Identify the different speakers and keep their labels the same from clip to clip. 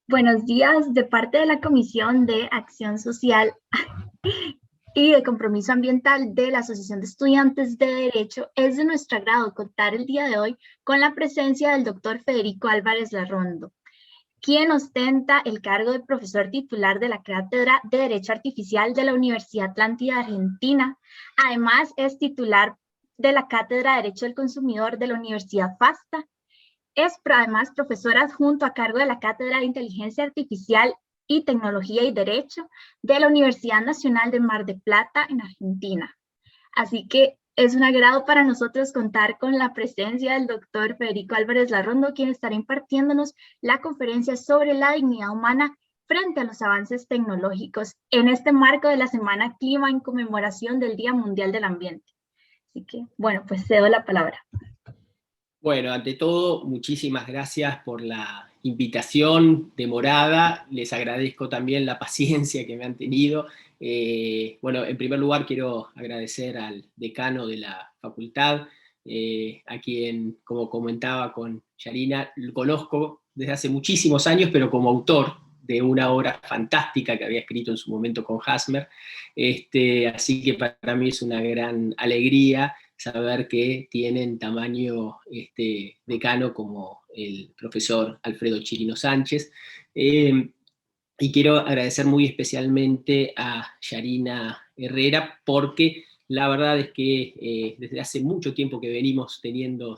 Speaker 1: Buenos días, de parte de la Comisión de Acción Social y de Compromiso Ambiental de la Asociación de Estudiantes de Derecho. Es de nuestro agrado contar el día de hoy con la presencia del doctor Federico Álvarez Larrondo, quien ostenta el cargo de profesor titular de la Cátedra de Derecho Artificial de la Universidad Atlántida Argentina. Además, es titular de la Cátedra de Derecho del Consumidor de la Universidad FASTA. Es además profesora adjunto a cargo de la Cátedra de Inteligencia Artificial y Tecnología y Derecho de la Universidad Nacional de Mar de Plata en Argentina. Así que es un agrado para nosotros contar con la presencia del doctor Federico Álvarez Larrondo, quien estará impartiéndonos la conferencia sobre la dignidad humana frente a los avances tecnológicos en este marco de la Semana Clima en conmemoración del Día Mundial del Ambiente. Así que, bueno, pues cedo la palabra.
Speaker 2: Bueno, ante todo, muchísimas gracias por la invitación demorada. Les agradezco también la paciencia que me han tenido. Bueno, en primer lugar quiero agradecer al decano de la facultad, a quien, como comentaba con Yarina, lo conozco desde hace muchísimos años, pero como autor de una obra fantástica que había escrito en su momento con Hasmer. Así que para mí es una gran alegría saber que tienen tamaño decano como el profesor Alfredo Chirino Sánchez. Y quiero agradecer muy especialmente a Yarina Herrera, porque la verdad es que desde hace mucho tiempo que venimos teniendo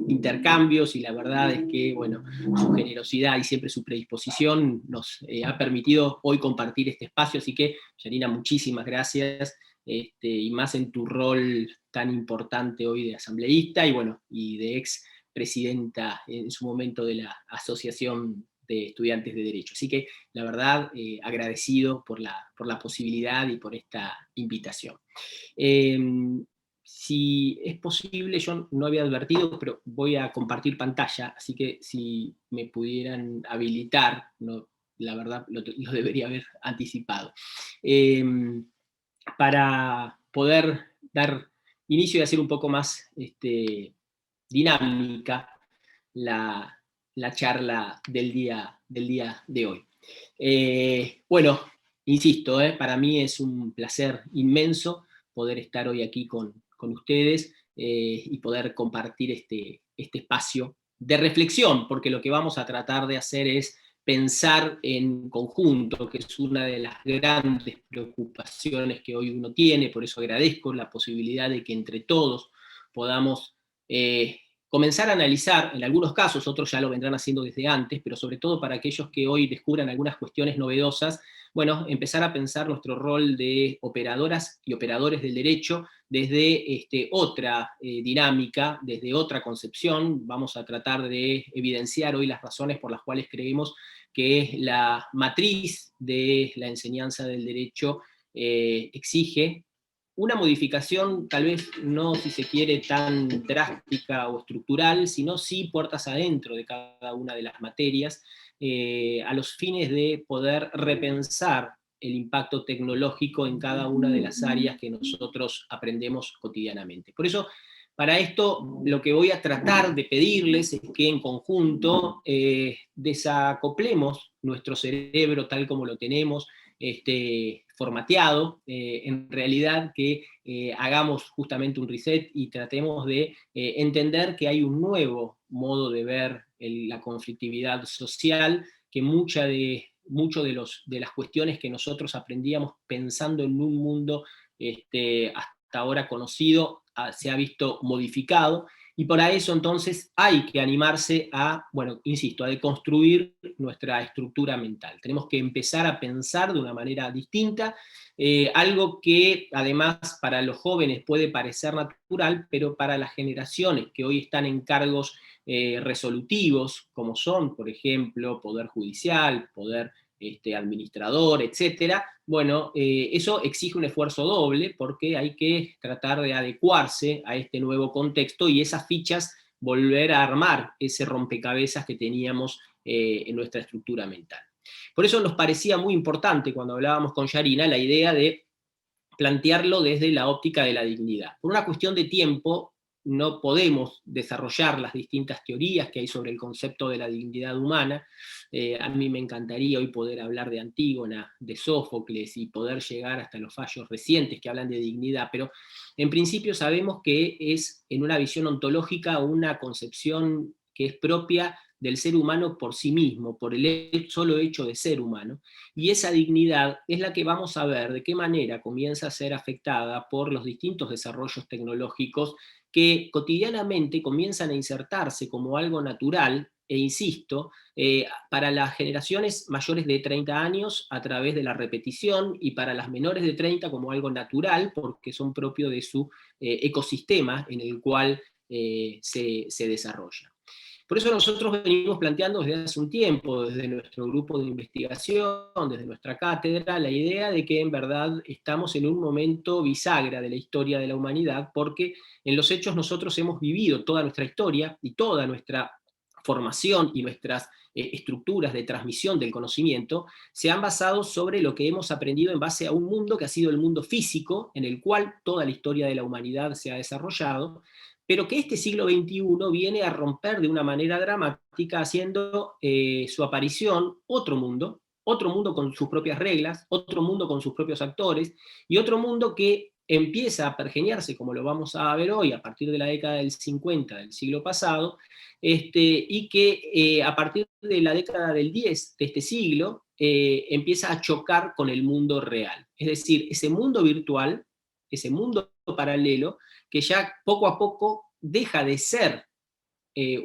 Speaker 2: intercambios, y la verdad es que, bueno, su generosidad y siempre su predisposición nos ha permitido hoy compartir este espacio. Así que, Yarina, muchísimas gracias, y más en tu rol tan importante hoy de asambleísta y, bueno, y de ex presidenta en su momento de la Asociación de Estudiantes de Derecho. Así que, la verdad, agradecido por la posibilidad y por esta invitación. Si es posible, yo no había advertido, pero voy a compartir pantalla, así que si me pudieran habilitar, no, la verdad lo debería haber anticipado. Para poder dar inicio y hacer un poco más dinámica la charla del día de hoy. Bueno, insisto, para mí es un placer inmenso poder estar hoy aquí con ustedes, y poder compartir este espacio de reflexión, porque lo que vamos a tratar de hacer es pensar en conjunto, que es una de las grandes preocupaciones que hoy uno tiene. Por eso agradezco la posibilidad de que entre todos podamos comenzar a analizar, en algunos casos, otros ya lo vendrán haciendo desde antes, pero sobre todo para aquellos que hoy descubran algunas cuestiones novedosas, bueno, empezar a pensar nuestro rol de operadoras y operadores del derecho desde otra dinámica, desde otra concepción. Vamos a tratar de evidenciar hoy las razones por las cuales creemos que la matriz de la enseñanza del derecho exige una modificación, tal vez no, si se quiere, tan drástica o estructural, sino sí puertas adentro de cada una de las materias, a los fines de poder repensar el impacto tecnológico en cada una de las áreas que nosotros aprendemos cotidianamente. Por eso, para esto, lo que voy a tratar de pedirles es que en conjunto desacoplemos nuestro cerebro tal como lo tenemos, formateado, en realidad que hagamos justamente un reset y tratemos de entender que hay un nuevo modo de ver la conflictividad social, que mucho de las cuestiones que nosotros aprendíamos pensando en un mundo hasta ahora conocido, se ha visto modificado. Y para eso entonces hay que animarse a, bueno, insisto, a deconstruir nuestra estructura mental. Tenemos que empezar a pensar de una manera distinta, algo que además para los jóvenes puede parecer natural, pero para las generaciones que hoy están en cargos resolutivos, como son, por ejemplo, Poder Judicial, Poder administrador, etcétera, bueno, eso exige un esfuerzo doble, porque hay que tratar de adecuarse a este nuevo contexto y esas fichas volver a armar ese rompecabezas que teníamos en nuestra estructura mental. Por eso nos parecía muy importante, cuando hablábamos con Yarina, la idea de plantearlo desde la óptica de la dignidad. Por una cuestión de tiempo, no podemos desarrollar las distintas teorías que hay sobre el concepto de la dignidad humana. A mí me encantaría hoy poder hablar de Antígona, de Sófocles, y poder llegar hasta los fallos recientes que hablan de dignidad, pero en principio sabemos que es, en una visión ontológica, una concepción que es propia del ser humano por sí mismo, por el solo hecho de ser humano, y esa dignidad es la que vamos a ver de qué manera comienza a ser afectada por los distintos desarrollos tecnológicos que cotidianamente comienzan a insertarse como algo natural, e insisto, para las generaciones mayores de 30 años a través de la repetición, y para las menores de 30 como algo natural, porque son propios de su ecosistema en el cual se desarrolla. Por eso nosotros venimos planteando desde hace un tiempo, desde nuestro grupo de investigación, desde nuestra cátedra, la idea de que en verdad estamos en un momento bisagra de la historia de la humanidad, porque en los hechos nosotros hemos vivido toda nuestra historia y toda nuestra formación y nuestras estructuras de transmisión del conocimiento se han basado sobre lo que hemos aprendido en base a un mundo que ha sido el mundo físico, en el cual toda la historia de la humanidad se ha desarrollado, pero que este siglo XXI viene a romper de una manera dramática, haciendo su aparición otro mundo con sus propias reglas, otro mundo con sus propios actores, y otro mundo que empieza a pergeñarse, como lo vamos a ver hoy, a partir de la década del 50 del siglo pasado, y que a partir de la década del 10 de este siglo empieza a chocar con el mundo real. Es decir, ese mundo virtual, ese mundo paralelo, que ya poco a poco deja de ser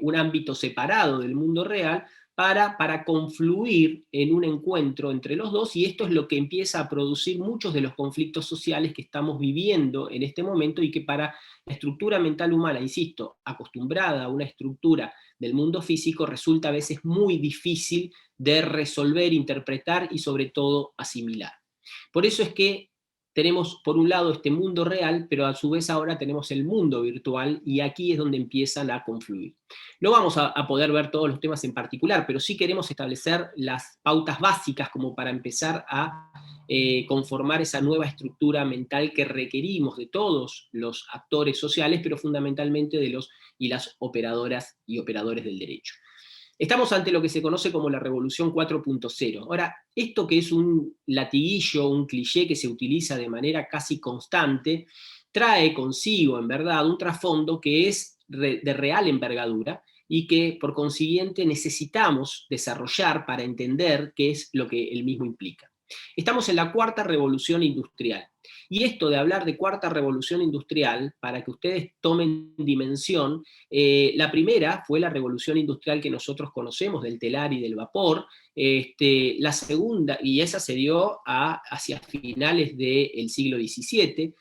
Speaker 2: un ámbito separado del mundo real para confluir en un encuentro entre los dos, y esto es lo que empieza a producir muchos de los conflictos sociales que estamos viviendo en este momento, y que para la estructura mental humana, insisto, acostumbrada a una estructura del mundo físico, resulta a veces muy difícil de resolver, interpretar y sobre todo asimilar. Por eso es que tenemos por un lado este mundo real, pero a su vez ahora tenemos el mundo virtual, y aquí es donde empiezan a confluir. No vamos a poder ver todos los temas en particular, pero sí queremos establecer las pautas básicas como para empezar a conformar esa nueva estructura mental que requerimos de todos los actores sociales, pero fundamentalmente de los y las operadoras y operadores del derecho. Estamos ante lo que se conoce como la Revolución 4.0. Ahora, esto que es un latiguillo, un cliché que se utiliza de manera casi constante, trae consigo, en verdad, un trasfondo que es de real envergadura, y que, por consiguiente, necesitamos desarrollar para entender qué es lo que el mismo implica. Estamos en la cuarta revolución industrial. Y esto de hablar de cuarta revolución industrial, para que ustedes tomen dimensión, la primera fue la revolución industrial que nosotros conocemos, del telar y del vapor. La segunda, y esa se dio hacia finales del siglo XVII.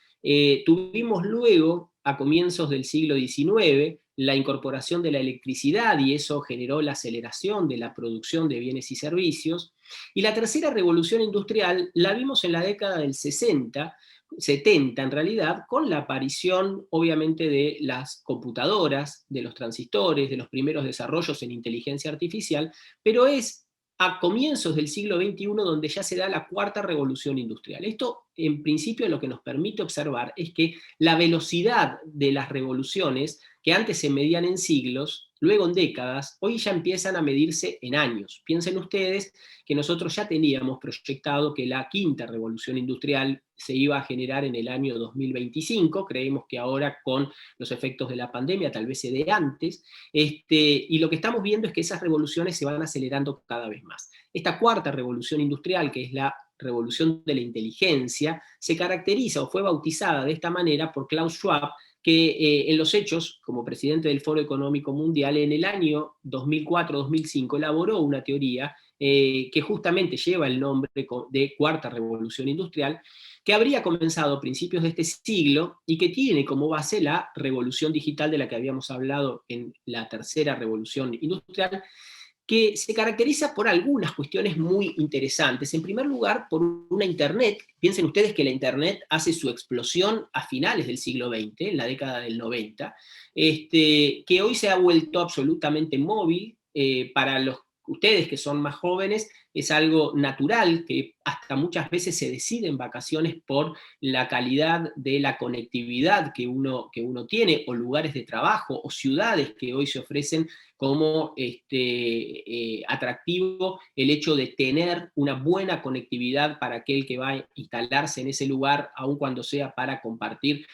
Speaker 2: Tuvimos luego, a comienzos del siglo XIX, la incorporación de la electricidad, y eso generó la aceleración de la producción de bienes y servicios. Y la tercera revolución industrial la vimos en la década del 60, 70 en realidad, con la aparición obviamente de las computadoras, de los transistores, de los primeros desarrollos en inteligencia artificial, pero es a comienzos del siglo XXI donde ya se da la cuarta revolución industrial. Esto, en principio, lo que nos permite observar es que la velocidad de las revoluciones, que antes se medían en siglos, luego en décadas, hoy ya empiezan a medirse en años. Piensen ustedes que nosotros ya teníamos proyectado que la quinta revolución industrial se iba a generar en el año 2025, creemos que ahora con los efectos de la pandemia tal vez se dé antes, y lo que estamos viendo es que esas revoluciones se van acelerando cada vez más. Esta cuarta revolución industrial, que es la revolución de la inteligencia, se caracteriza o fue bautizada de esta manera por Klaus Schwab, que en los hechos, como presidente del Foro Económico Mundial, en el año 2004-2005 elaboró una teoría que justamente lleva el nombre de Cuarta Revolución Industrial, que habría comenzado a principios de este siglo y que tiene como base la revolución digital de la que habíamos hablado en la tercera revolución industrial, que se caracteriza por algunas cuestiones muy interesantes. En primer lugar, por una Internet. Piensen ustedes que la Internet hace su explosión a finales del siglo XX, en la década del 90, que hoy se ha vuelto absolutamente móvil. Para ustedes que son más jóvenes, es algo natural, que hasta muchas veces se decide en vacaciones por la calidad de la conectividad que uno tiene, o lugares de trabajo, o ciudades que hoy se ofrecen como atractivo el hecho de tener una buena conectividad para aquel que va a instalarse en ese lugar, aun cuando sea para compartir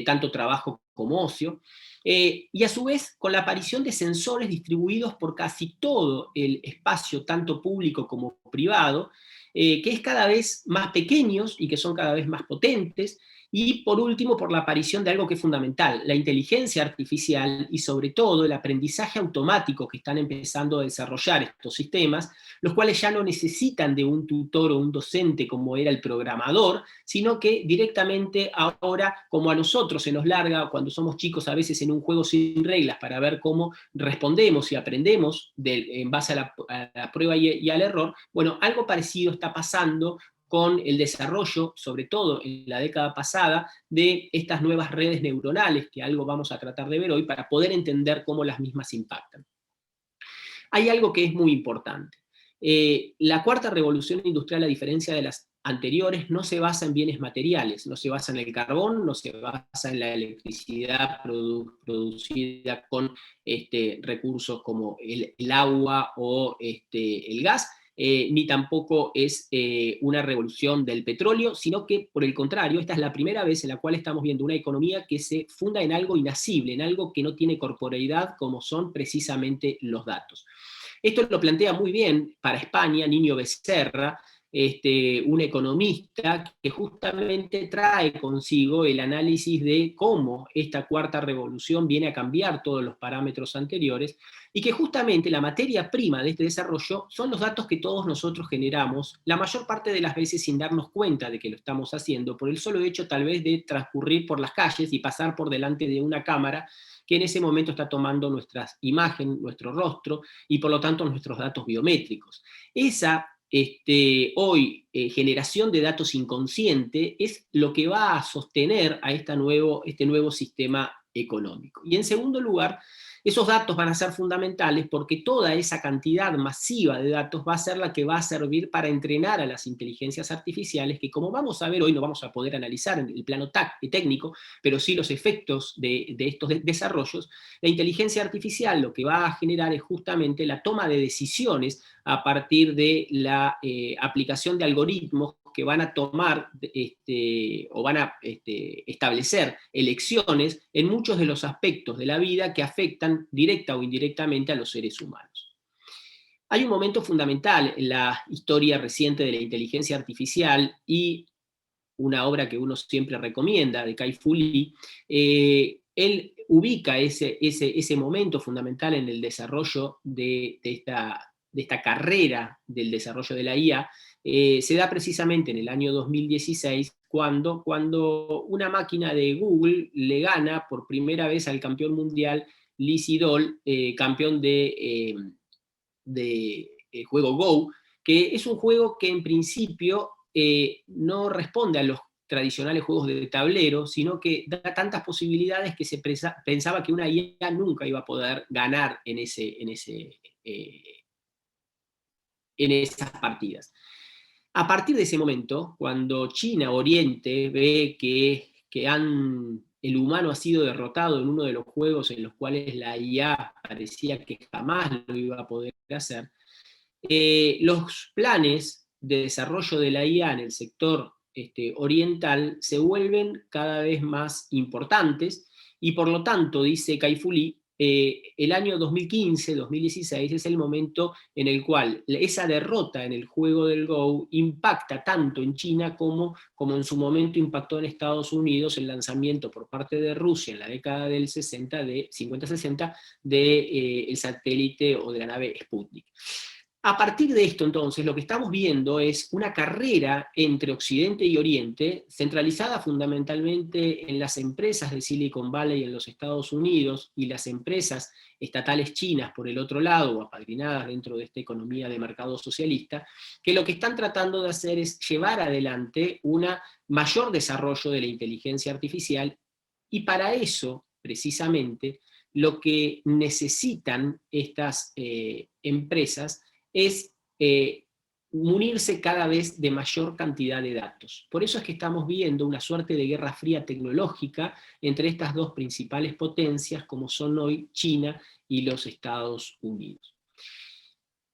Speaker 2: tanto trabajo como ocio. Y a su vez, con la aparición de sensores distribuidos por casi todo el espacio, tanto público como privado, que es cada vez más pequeños y que son cada vez más potentes. Y por último, por la aparición de algo que es fundamental, la inteligencia artificial y sobre todo el aprendizaje automático que están empezando a desarrollar estos sistemas, los cuales ya no necesitan de un tutor o un docente como era el programador, sino que directamente ahora, como a nosotros se nos larga cuando somos chicos a veces en un juego sin reglas para ver cómo respondemos y aprendemos en base a la prueba y al error, bueno, algo parecido está pasando con el desarrollo, sobre todo en la década pasada, de estas nuevas redes neuronales, que algo vamos a tratar de ver hoy, para poder entender cómo las mismas impactan. Hay algo que es muy importante. La cuarta revolución industrial, a diferencia de las anteriores, no se basa en bienes materiales, no se basa en el carbón, no se basa en la electricidad producida con recursos como el agua o el gas, ni tampoco es una revolución del petróleo, sino que, por el contrario, esta es la primera vez en la cual estamos viendo una economía que se funda en algo inasible, en algo que no tiene corporeidad, como son precisamente los datos. Esto lo plantea muy bien para España Niño Becerra, un economista que justamente trae consigo el análisis de cómo esta cuarta revolución viene a cambiar todos los parámetros anteriores, y que justamente la materia prima de este desarrollo son los datos que todos nosotros generamos, la mayor parte de las veces sin darnos cuenta de que lo estamos haciendo, por el solo hecho tal vez de transcurrir por las calles y pasar por delante de una cámara que en ese momento está tomando nuestra imagen, nuestro rostro, y por lo tanto nuestros datos biométricos. Esa hoy generación de datos inconsciente es lo que va a sostener a este nuevo sistema económico. Y en segundo lugar, esos datos van a ser fundamentales porque toda esa cantidad masiva de datos va a ser la que va a servir para entrenar a las inteligencias artificiales, que, como vamos a ver hoy, no vamos a poder analizar en el plano técnico, pero sí los efectos de estos desarrollos. La inteligencia artificial lo que va a generar es justamente la toma de decisiones a partir de la aplicación de algoritmos que van a tomar o van a establecer elecciones en muchos de los aspectos de la vida que afectan directa o indirectamente a los seres humanos. Hay un momento fundamental en la historia reciente de la inteligencia artificial y una obra que uno siempre recomienda, de Kai-Fu Lee. Él ubica ese momento fundamental en el desarrollo de esta carrera del desarrollo de la IA. Se da precisamente en el año 2016, cuando una máquina de Google le gana por primera vez al campeón mundial Lee Sedol, campeón de juego Go, que es un juego que en principio no responde a los tradicionales juegos de tablero, sino que da tantas posibilidades que se pensaba que una IA nunca iba a poder ganar en esas partidas. A partir de ese momento, cuando China, Oriente, ve que el humano ha sido derrotado en uno de los juegos en los cuales la IA parecía que jamás lo iba a poder hacer, los planes de desarrollo de la IA en el sector oriental se vuelven cada vez más importantes, y por lo tanto, dice Kai-Fu Lee, el año 2015-2016 es el momento en el cual esa derrota en el juego del Go impacta tanto en China como en su momento impactó en Estados Unidos el lanzamiento por parte de Rusia en la década del 50-60 del satélite o de la nave Sputnik. A partir de esto, entonces, lo que estamos viendo es una carrera entre Occidente y Oriente, centralizada fundamentalmente en las empresas de Silicon Valley en los Estados Unidos y las empresas estatales chinas por el otro lado, o apadrinadas dentro de esta economía de mercado socialista, que lo que están tratando de hacer es llevar adelante un mayor desarrollo de la inteligencia artificial, y para eso, precisamente, lo que necesitan estas empresas es munirse cada vez de mayor cantidad de datos. Por eso es que estamos viendo una suerte de guerra fría tecnológica entre estas dos principales potencias, como son hoy China y los Estados Unidos.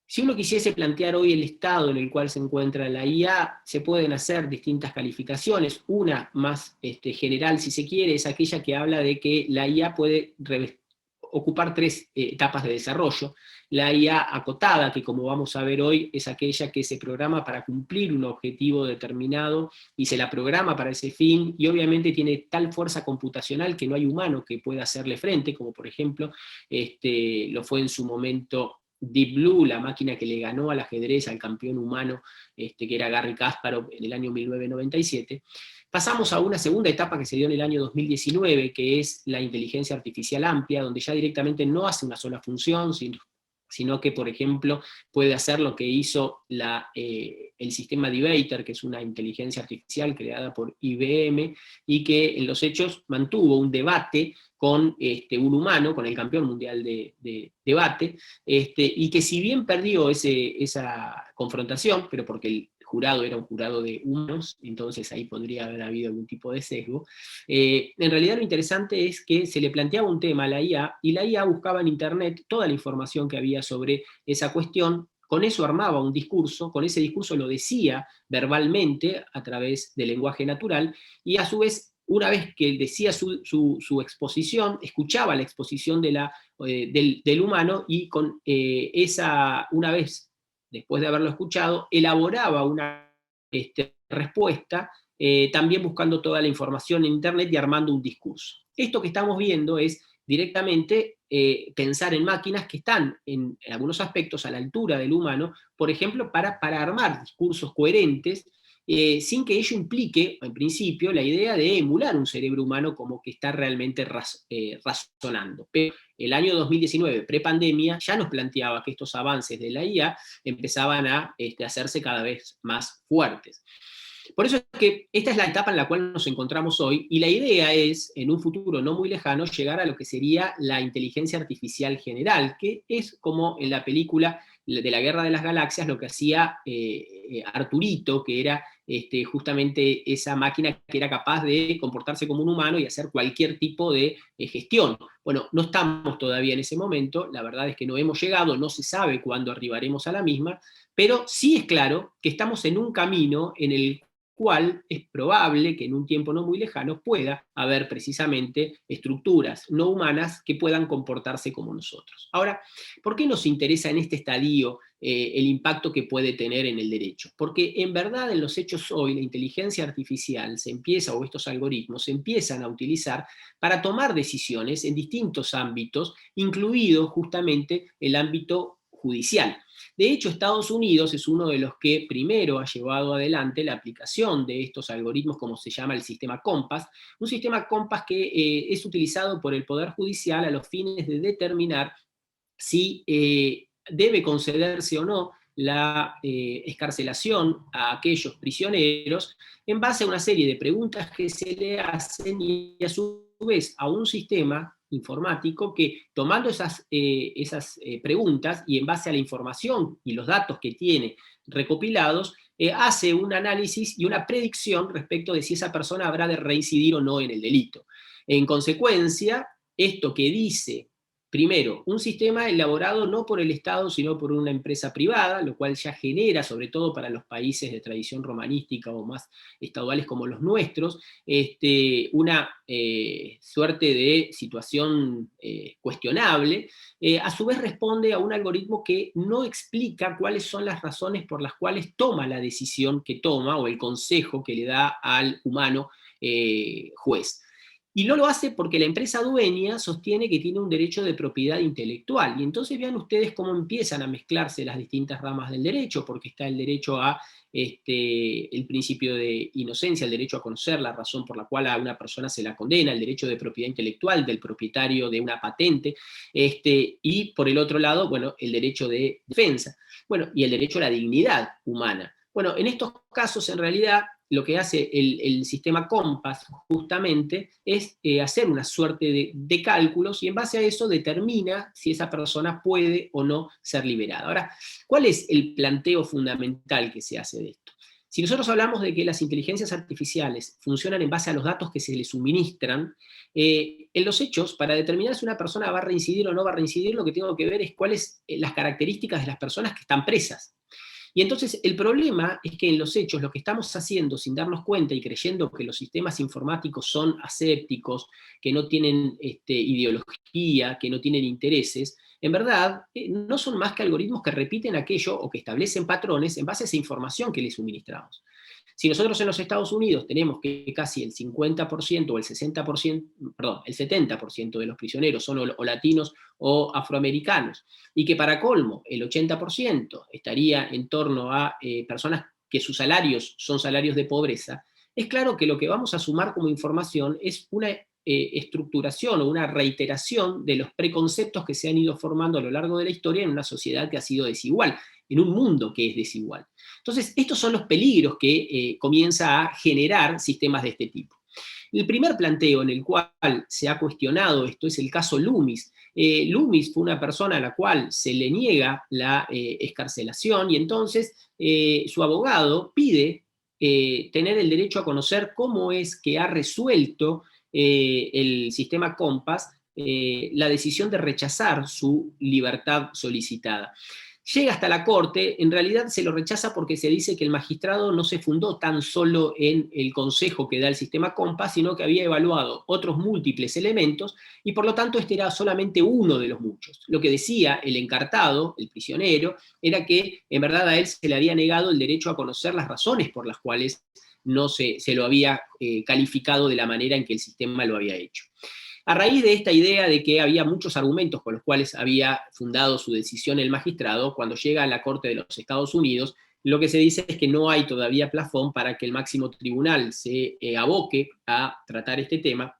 Speaker 2: Si uno quisiese plantear hoy el estado en el cual se encuentra la IA, se pueden hacer distintas calificaciones. Una más general, si se quiere, es aquella que habla de que la IA puede ocupar tres etapas de desarrollo. La IA acotada, que como vamos a ver hoy, es aquella que se programa para cumplir un objetivo determinado y se la programa para ese fin, y obviamente tiene tal fuerza computacional que no hay humano que pueda hacerle frente, como por ejemplo lo fue en su momento Deep Blue, la máquina que le ganó al ajedrez al campeón humano, que era Garry Kasparov en el año 1997. Pasamos a una segunda etapa que se dio en el año 2019, que es la inteligencia artificial amplia, donde ya directamente no hace una sola función, sino que, por ejemplo, puede hacer lo que hizo el sistema Debater, que es una inteligencia artificial creada por IBM, y que en los hechos mantuvo un debate con un humano, con el campeón mundial de debate, y que si bien perdió esa confrontación, pero porque el jurado era un jurado de humanos, entonces ahí podría haber habido algún tipo de sesgo, en realidad lo interesante es que se le planteaba un tema a la IA, y la IA buscaba en internet toda la información que había sobre esa cuestión, con eso armaba un discurso, con ese discurso lo decía verbalmente a través del lenguaje natural, y a su vez, una vez que decía su exposición, escuchaba la exposición del humano, y con una vez después de haberlo escuchado, elaboraba una respuesta, también buscando toda la información en internet y armando un discurso. Esto que estamos viendo es directamente pensar en máquinas que están en algunos aspectos a la altura del humano, por ejemplo, para armar discursos coherentes, sin que ello implique, en principio, la idea de emular un cerebro humano como que está realmente razonando. Pero el año 2019, prepandemia, ya nos planteaba que estos avances de la IA empezaban a hacerse cada vez más fuertes. Por eso es que esta es la etapa en la cual nos encontramos hoy, y la idea es, en un futuro no muy lejano, llegar a lo que sería la inteligencia artificial general, que es como en la película de la Guerra de las Galaxias lo que hacía Arturito, que era justamente esa máquina que era capaz de comportarse como un humano y hacer cualquier tipo de gestión. Bueno, no estamos todavía en ese momento, la verdad es que no hemos llegado, no se sabe cuándo arribaremos a la misma, pero sí es claro que estamos en un camino en el cual es probable que en un tiempo no muy lejano pueda haber precisamente estructuras no humanas que puedan comportarse como nosotros. Ahora, ¿por qué nos interesa en este estadio el impacto que puede tener en el derecho? Porque en verdad en los hechos hoy la inteligencia artificial se empieza, o estos algoritmos se empiezan a utilizar para tomar decisiones en distintos ámbitos, incluido justamente el ámbito judicial. De hecho, Estados Unidos es uno de los que primero ha llevado adelante la aplicación de estos algoritmos, como se llama el sistema Compass, un sistema Compass que es utilizado por el Poder Judicial a los fines de determinar si debe concederse o no la excarcelación a aquellos prisioneros en base a una serie de preguntas que se le hacen, y a su vez a un sistema informático que, tomando esas preguntas y en base a la información y los datos que tiene recopilados, hace un análisis y una predicción respecto de si esa persona habrá de reincidir o no en el delito. En consecuencia, esto que dice, primero, un sistema elaborado no por el Estado, sino por una empresa privada, lo cual ya genera, sobre todo para los países de tradición romanística o más estaduales como los nuestros, una suerte de situación cuestionable. A su vez responde a un algoritmo que no explica cuáles son las razones por las cuales toma la decisión que toma, o el consejo que le da al humano juez. Y no lo hace porque la empresa dueña sostiene que tiene un derecho de propiedad intelectual. Y entonces vean ustedes cómo empiezan a mezclarse las distintas ramas del derecho, porque está el derecho a el principio de inocencia, el derecho a conocer la razón por la cual a una persona se la condena, el derecho de propiedad intelectual del propietario de una patente, y por el otro lado, bueno, el derecho de defensa, bueno, y el derecho a la dignidad humana. Bueno, en estos casos, en realidad, lo que hace el sistema Compass justamente es hacer una suerte de cálculos y en base a eso determina si esa persona puede o no ser liberada. Ahora, ¿cuál es el planteo fundamental que se hace de esto? Si nosotros hablamos de que las inteligencias artificiales funcionan en base a los datos que se les suministran, en los hechos, para determinar si una persona va a reincidir o no va a reincidir, lo que tengo que ver es cuáles las características de las personas que están presas. Y entonces el problema es que en los hechos lo que estamos haciendo sin darnos cuenta y creyendo que los sistemas informáticos son asépticos, que no tienen ideología, que no tienen intereses, en verdad no son más que algoritmos que repiten aquello o que establecen patrones en base a esa información que les suministramos. Si nosotros en los Estados Unidos tenemos que casi el 50% o el 60%, perdón, el 70% de los prisioneros son o latinos o afroamericanos, y que para colmo el 80% estaría en torno a personas que sus salarios son salarios de pobreza, es claro que lo que vamos a sumar como información es una estructuración o una reiteración de los preconceptos que se han ido formando a lo largo de la historia en una sociedad que ha sido desigual, en un mundo que es desigual. Entonces, estos son los peligros que comienza a generar sistemas de este tipo. El primer planteo en el cual se ha cuestionado esto es el caso Loomis. Loomis fue una persona a la cual se le niega la excarcelación y entonces su abogado pide tener el derecho a conocer cómo es que ha resuelto el sistema Compass la decisión de rechazar su libertad solicitada. Llega hasta la corte, en realidad se lo rechaza porque se dice que el magistrado no se fundó tan solo en el consejo que da el sistema Compass, sino que había evaluado otros múltiples elementos y por lo tanto este era solamente uno de los muchos. Lo que decía el encartado, el prisionero, era que en verdad a él se le había negado el derecho a conocer las razones por las cuales no se lo había calificado de la manera en que el sistema lo había hecho. A raíz de esta idea de que había muchos argumentos con los cuales había fundado su decisión el magistrado, cuando llega a la Corte de los Estados Unidos, lo que se dice es que no hay todavía plafón para que el máximo tribunal se aboque a tratar este tema,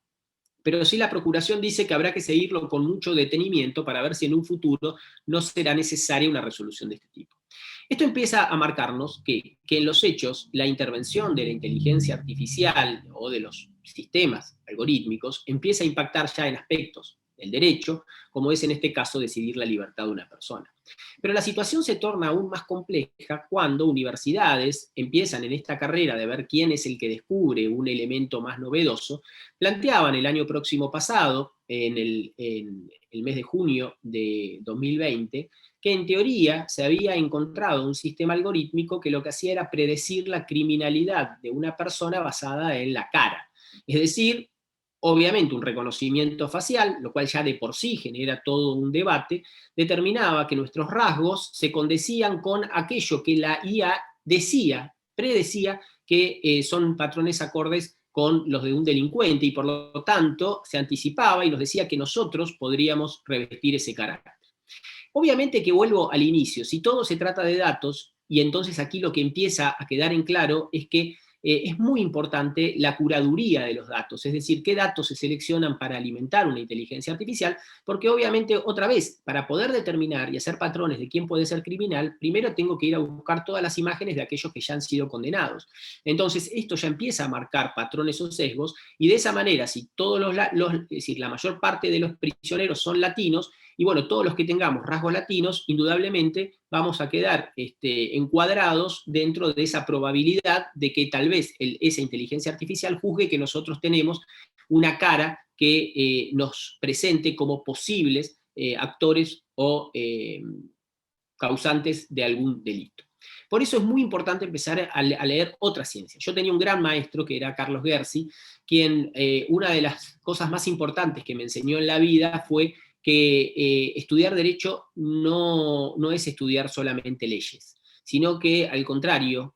Speaker 2: pero sí la Procuración dice que habrá que seguirlo con mucho detenimiento para ver si en un futuro no será necesaria una resolución de este tipo. Esto empieza a marcarnos que en los hechos la intervención de la inteligencia artificial o de los sistemas algorítmicos empieza a impactar ya en aspectos del derecho, como es en este caso decidir la libertad de una persona. Pero la situación se torna aún más compleja cuando universidades empiezan en esta carrera de ver quién es el que descubre un elemento más novedoso, planteaban el año próximo pasado, en el mes de junio de 2020, que en teoría se había encontrado un sistema algorítmico que lo que hacía era predecir la criminalidad de una persona basada en la cara. Es decir, obviamente un reconocimiento facial, lo cual ya de por sí genera todo un debate, determinaba que nuestros rasgos se condecían con aquello que la IA predecía que son patrones acordes con los de un delincuente y por lo tanto se anticipaba y nos decía que nosotros podríamos revestir ese carácter. Obviamente que vuelvo al inicio, si todo se trata de datos, y entonces aquí lo que empieza a quedar en claro es que es muy importante la curaduría de los datos, es decir, qué datos se seleccionan para alimentar una inteligencia artificial, porque obviamente, otra vez, para poder determinar y hacer patrones de quién puede ser criminal, primero tengo que ir a buscar todas las imágenes de aquellos que ya han sido condenados. Entonces, esto ya empieza a marcar patrones o sesgos, y de esa manera, si todos es decir, la mayor parte de los prisioneros son latinos, y bueno, todos los que tengamos rasgos latinos, indudablemente vamos a quedar encuadrados dentro de esa probabilidad de que tal vez esa inteligencia artificial juzgue que nosotros tenemos una cara que nos presente como posibles actores o causantes de algún delito. Por eso es muy importante empezar a leer otra ciencia. Yo tenía un gran maestro que era Carlos Gersi, quien una de las cosas más importantes que me enseñó en la vida fue que estudiar derecho no es estudiar solamente leyes, sino que al contrario,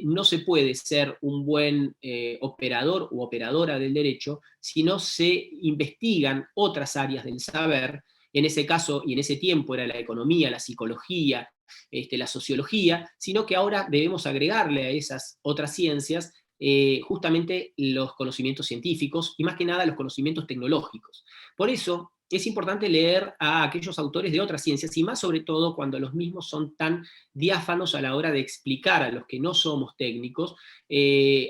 Speaker 2: no se puede ser un buen operador u operadora del derecho si no se investigan otras áreas del saber. En ese caso y en ese tiempo era la economía, la psicología, la sociología, sino que ahora debemos agregarle a esas otras ciencias justamente los conocimientos científicos y más que nada los conocimientos tecnológicos. Por eso, es importante leer a aquellos autores de otras ciencias, y más sobre todo cuando los mismos son tan diáfanos a la hora de explicar a los que no somos técnicos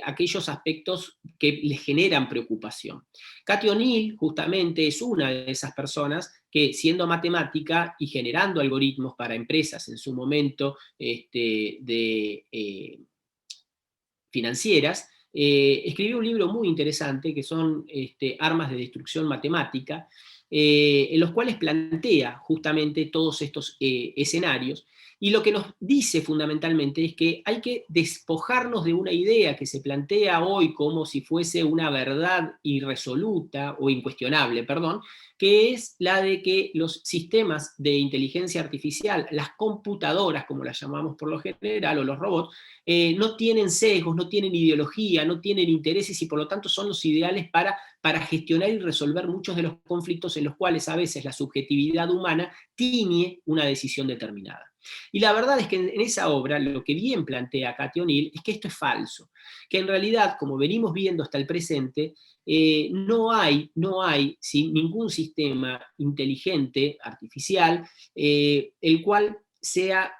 Speaker 2: aquellos aspectos que les generan preocupación. Cathy O'Neil, justamente, es una de esas personas que, siendo matemática y generando algoritmos para empresas en su momento financieras, escribió un libro muy interesante que son Armas de Destrucción Matemática, en los cuales plantea justamente todos estos escenarios, y lo que nos dice fundamentalmente es que hay que despojarnos de una idea que se plantea hoy como si fuese una verdad irresoluta o incuestionable, perdón, que es la de que los sistemas de inteligencia artificial, las computadoras, como las llamamos por lo general, o los robots, no tienen sesgos, no tienen ideología, no tienen intereses, y por lo tanto son los ideales para gestionar y resolver muchos de los conflictos en los cuales a veces la subjetividad humana tiñe una decisión determinada. Y la verdad es que en esa obra lo que bien plantea Cathy O'Neil es que esto es falso, que en realidad, como venimos viendo hasta el presente, no hay ningún sistema inteligente, artificial, el cual sea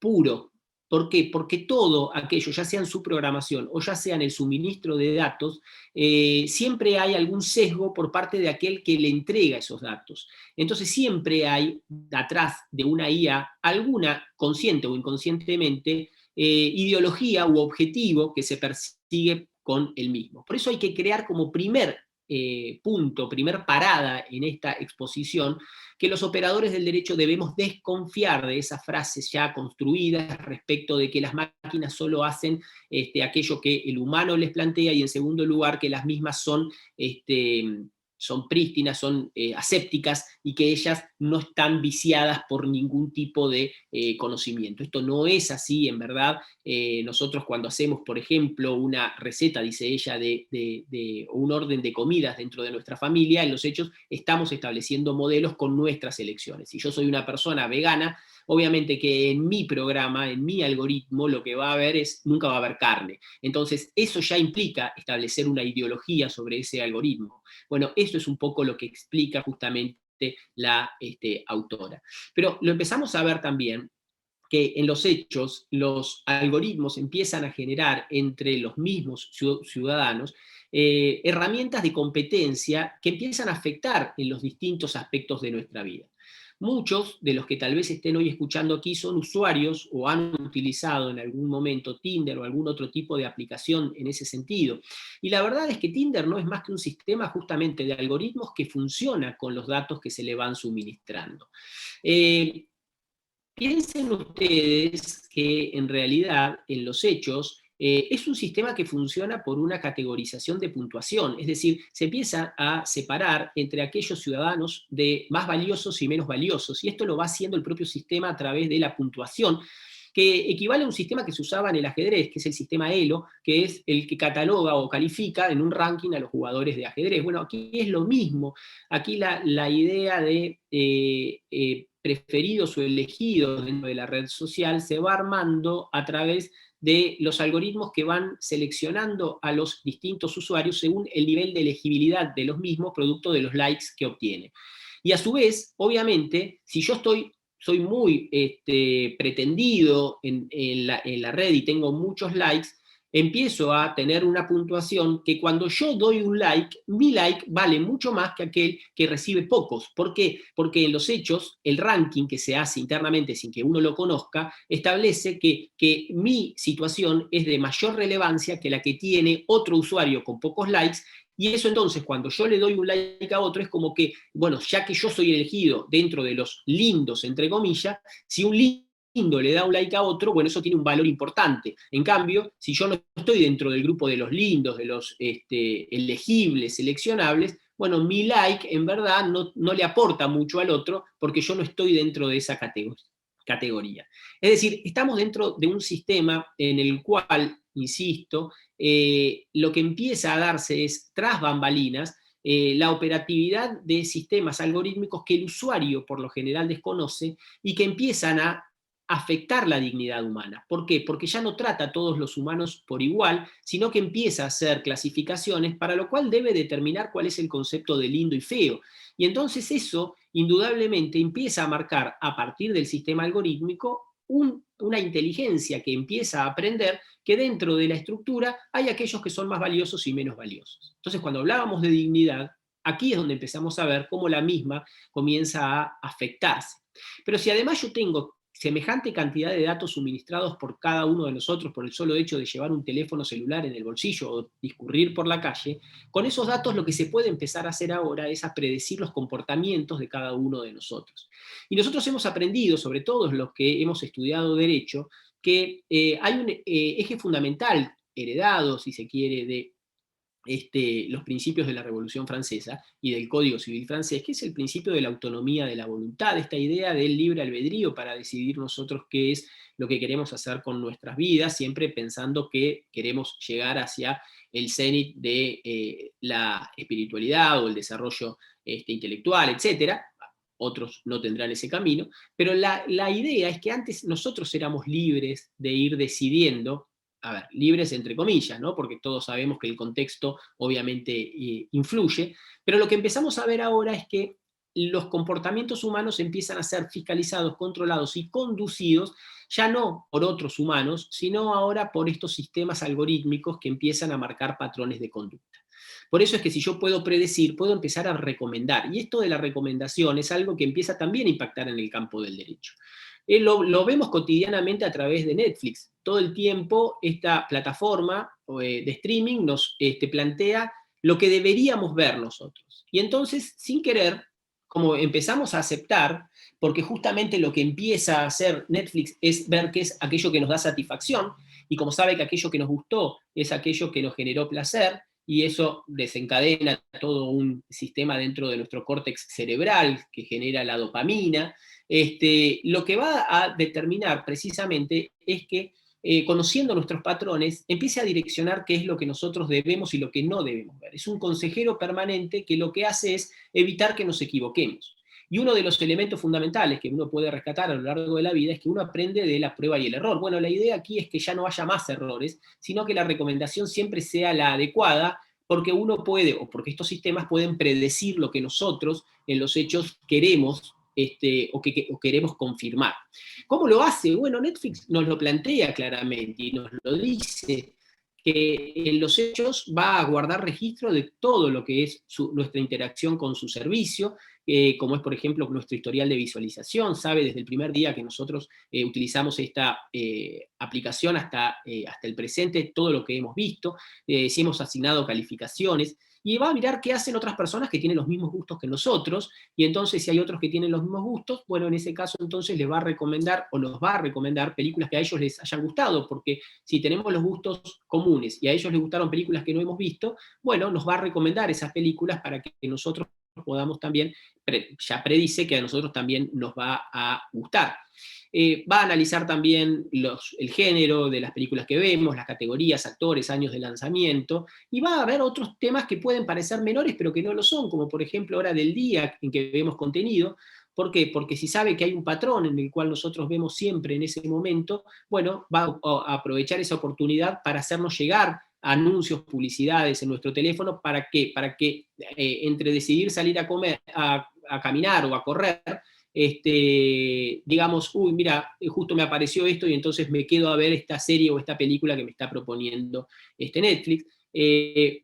Speaker 2: puro. ¿Por qué? Porque todo aquello, ya sea en su programación o ya sea en el suministro de datos, siempre hay algún sesgo por parte de aquel que le entrega esos datos. Entonces siempre hay atrás de una IA alguna, consciente o inconscientemente, ideología u objetivo que se persigue con el mismo. Por eso hay que crear como primer punto, primer parada en esta exposición, que los operadores del derecho debemos desconfiar de esas frases ya construidas respecto de que las máquinas solo hacen aquello que el humano les plantea, y en segundo lugar que las mismas son prístinas, son asépticas, y que ellas no están viciadas por ningún tipo de conocimiento. Esto no es así, en verdad. Nosotros cuando hacemos, por ejemplo, una receta, dice ella, o un orden de comidas dentro de nuestra familia, en los hechos estamos estableciendo modelos con nuestras elecciones. Si yo soy una persona vegana, obviamente que en mi programa, en mi algoritmo, lo que va a haber nunca va a haber carne. Entonces, eso ya implica establecer una ideología sobre ese algoritmo. Bueno, eso es un poco lo que explica justamente la autora. Pero lo empezamos a ver también que en los hechos los algoritmos empiezan a generar entre los mismos ciudadanos herramientas de competencia que empiezan a afectar en los distintos aspectos de nuestra vida. Muchos de los que tal vez estén hoy escuchando aquí son usuarios o han utilizado en algún momento Tinder o algún otro tipo de aplicación en ese sentido. Y la verdad es que Tinder no es más que un sistema justamente de algoritmos que funciona con los datos que se le van suministrando. Piensen ustedes que en realidad, en los hechos, es un sistema que funciona por una categorización de puntuación, es decir, se empieza a separar entre aquellos ciudadanos de más valiosos y menos valiosos, y esto lo va haciendo el propio sistema a través de la puntuación, que equivale a un sistema que se usaba en el ajedrez, que es el sistema ELO, que es el que cataloga o califica en un ranking a los jugadores de ajedrez. Bueno, aquí es lo mismo. Aquí la idea de preferidos o elegidos dentro de la red social se va armando a través de los algoritmos que van seleccionando a los distintos usuarios según el nivel de elegibilidad de los mismos, producto de los likes que obtiene. Y a su vez, obviamente, si yo soy muy pretendido en la red y tengo muchos likes, empiezo a tener una puntuación que cuando yo doy un like, mi like vale mucho más que aquel que recibe pocos. ¿Por qué? Porque en los hechos, el ranking que se hace internamente sin que uno lo conozca, establece que mi situación es de mayor relevancia que la que tiene otro usuario con pocos likes. Y eso entonces, cuando yo le doy un like a otro, es como que, bueno, ya que yo soy elegido dentro de los lindos, entre comillas, si un lindo le da un like a otro, bueno, eso tiene un valor importante. En cambio, si yo no estoy dentro del grupo de los lindos, de los elegibles, seleccionables, bueno, mi like en verdad no le aporta mucho al otro porque yo no estoy dentro de esa categoría. Es decir, estamos dentro de un sistema en el cual, insisto, lo que empieza a darse es, tras bambalinas, la operatividad de sistemas algorítmicos que el usuario por lo general desconoce y que empiezan a afectar la dignidad humana. ¿Por qué? Porque ya no trata a todos los humanos por igual, sino que empieza a hacer clasificaciones, para lo cual debe determinar cuál es el concepto de lindo y feo. Y entonces eso, indudablemente, empieza a marcar, a partir del sistema algorítmico, una inteligencia que empieza a aprender que dentro de la estructura hay aquellos que son más valiosos y menos valiosos. Entonces, cuando hablábamos de dignidad, aquí es donde empezamos a ver cómo la misma comienza a afectarse. Pero si además yo tengo semejante cantidad de datos suministrados por cada uno de nosotros por el solo hecho de llevar un teléfono celular en el bolsillo o discurrir por la calle, con esos datos lo que se puede empezar a hacer ahora es a predecir los comportamientos de cada uno de nosotros. Y nosotros hemos aprendido, sobre todo los que hemos estudiado Derecho, que hay un eje fundamental heredado, si se quiere, de los principios de la Revolución Francesa y del Código Civil francés, que es el principio de la autonomía de la voluntad, esta idea del libre albedrío para decidir nosotros qué es lo que queremos hacer con nuestras vidas, siempre pensando que queremos llegar hacia el cenit de la espiritualidad o el desarrollo intelectual, etc. Otros no tendrán ese camino, pero la idea es que antes nosotros éramos libres de ir decidiendo, a ver, libres entre comillas, ¿no? Porque todos sabemos que el contexto obviamente influye, pero lo que empezamos a ver ahora es que los comportamientos humanos empiezan a ser fiscalizados, controlados y conducidos ya no por otros humanos, sino ahora por estos sistemas algorítmicos que empiezan a marcar patrones de conducta. Por eso es que si yo puedo predecir, puedo empezar a recomendar. Y esto de la recomendación es algo que empieza también a impactar en el campo del derecho. Lo vemos cotidianamente a través de Netflix. Todo el tiempo esta plataforma de streaming nos plantea lo que deberíamos ver nosotros. Y entonces, sin querer, como empezamos a aceptar, porque justamente lo que empieza a hacer Netflix es ver qué es aquello que nos da satisfacción, y como sabe que aquello que nos gustó es aquello que nos generó placer, y eso desencadena todo un sistema dentro de nuestro córtex cerebral que genera la dopamina. Lo que va a determinar precisamente es que conociendo nuestros patrones, empiece a direccionar qué es lo que nosotros debemos y lo que no debemos ver. Es un consejero permanente que lo que hace es evitar que nos equivoquemos. Y uno de los elementos fundamentales que uno puede rescatar a lo largo de la vida es que uno aprende de la prueba y el error. Bueno, la idea aquí es que ya no haya más errores, sino que la recomendación siempre sea la adecuada, porque uno puede, o porque estos sistemas pueden predecir lo que nosotros en los hechos queremos o queremos confirmar. ¿Cómo lo hace? Bueno, Netflix nos lo plantea claramente y nos lo dice, que en los hechos va a guardar registro de todo lo que es nuestra interacción con su servicio, como es, por ejemplo, nuestro historial de visualización. Sabe desde el primer día que nosotros utilizamos esta aplicación hasta el presente todo lo que hemos visto, si hemos asignado calificaciones, y va a mirar qué hacen otras personas que tienen los mismos gustos que nosotros, y entonces si hay otros que tienen los mismos gustos, bueno, en ese caso entonces les va a recomendar o nos va a recomendar películas que a ellos les hayan gustado, porque si tenemos los gustos comunes y a ellos les gustaron películas que no hemos visto, bueno, nos va a recomendar esas películas para que nosotros podamos también, ya predice que a nosotros también nos va a gustar. Va a analizar también el género de las películas que vemos, las categorías, actores, años de lanzamiento, y va a haber otros temas que pueden parecer menores, pero que no lo son, como por ejemplo hora del día en que vemos contenido. ¿Por qué? Porque si sabe que hay un patrón en el cual nosotros vemos siempre en ese momento, bueno, va a aprovechar esa oportunidad para hacernos llegar anuncios, publicidades en nuestro teléfono. ¿Para qué? Para que entre decidir salir a comer, a caminar o a correr, digamos, uy, mira, justo me apareció esto y entonces me quedo a ver esta serie o esta película que me está proponiendo Netflix.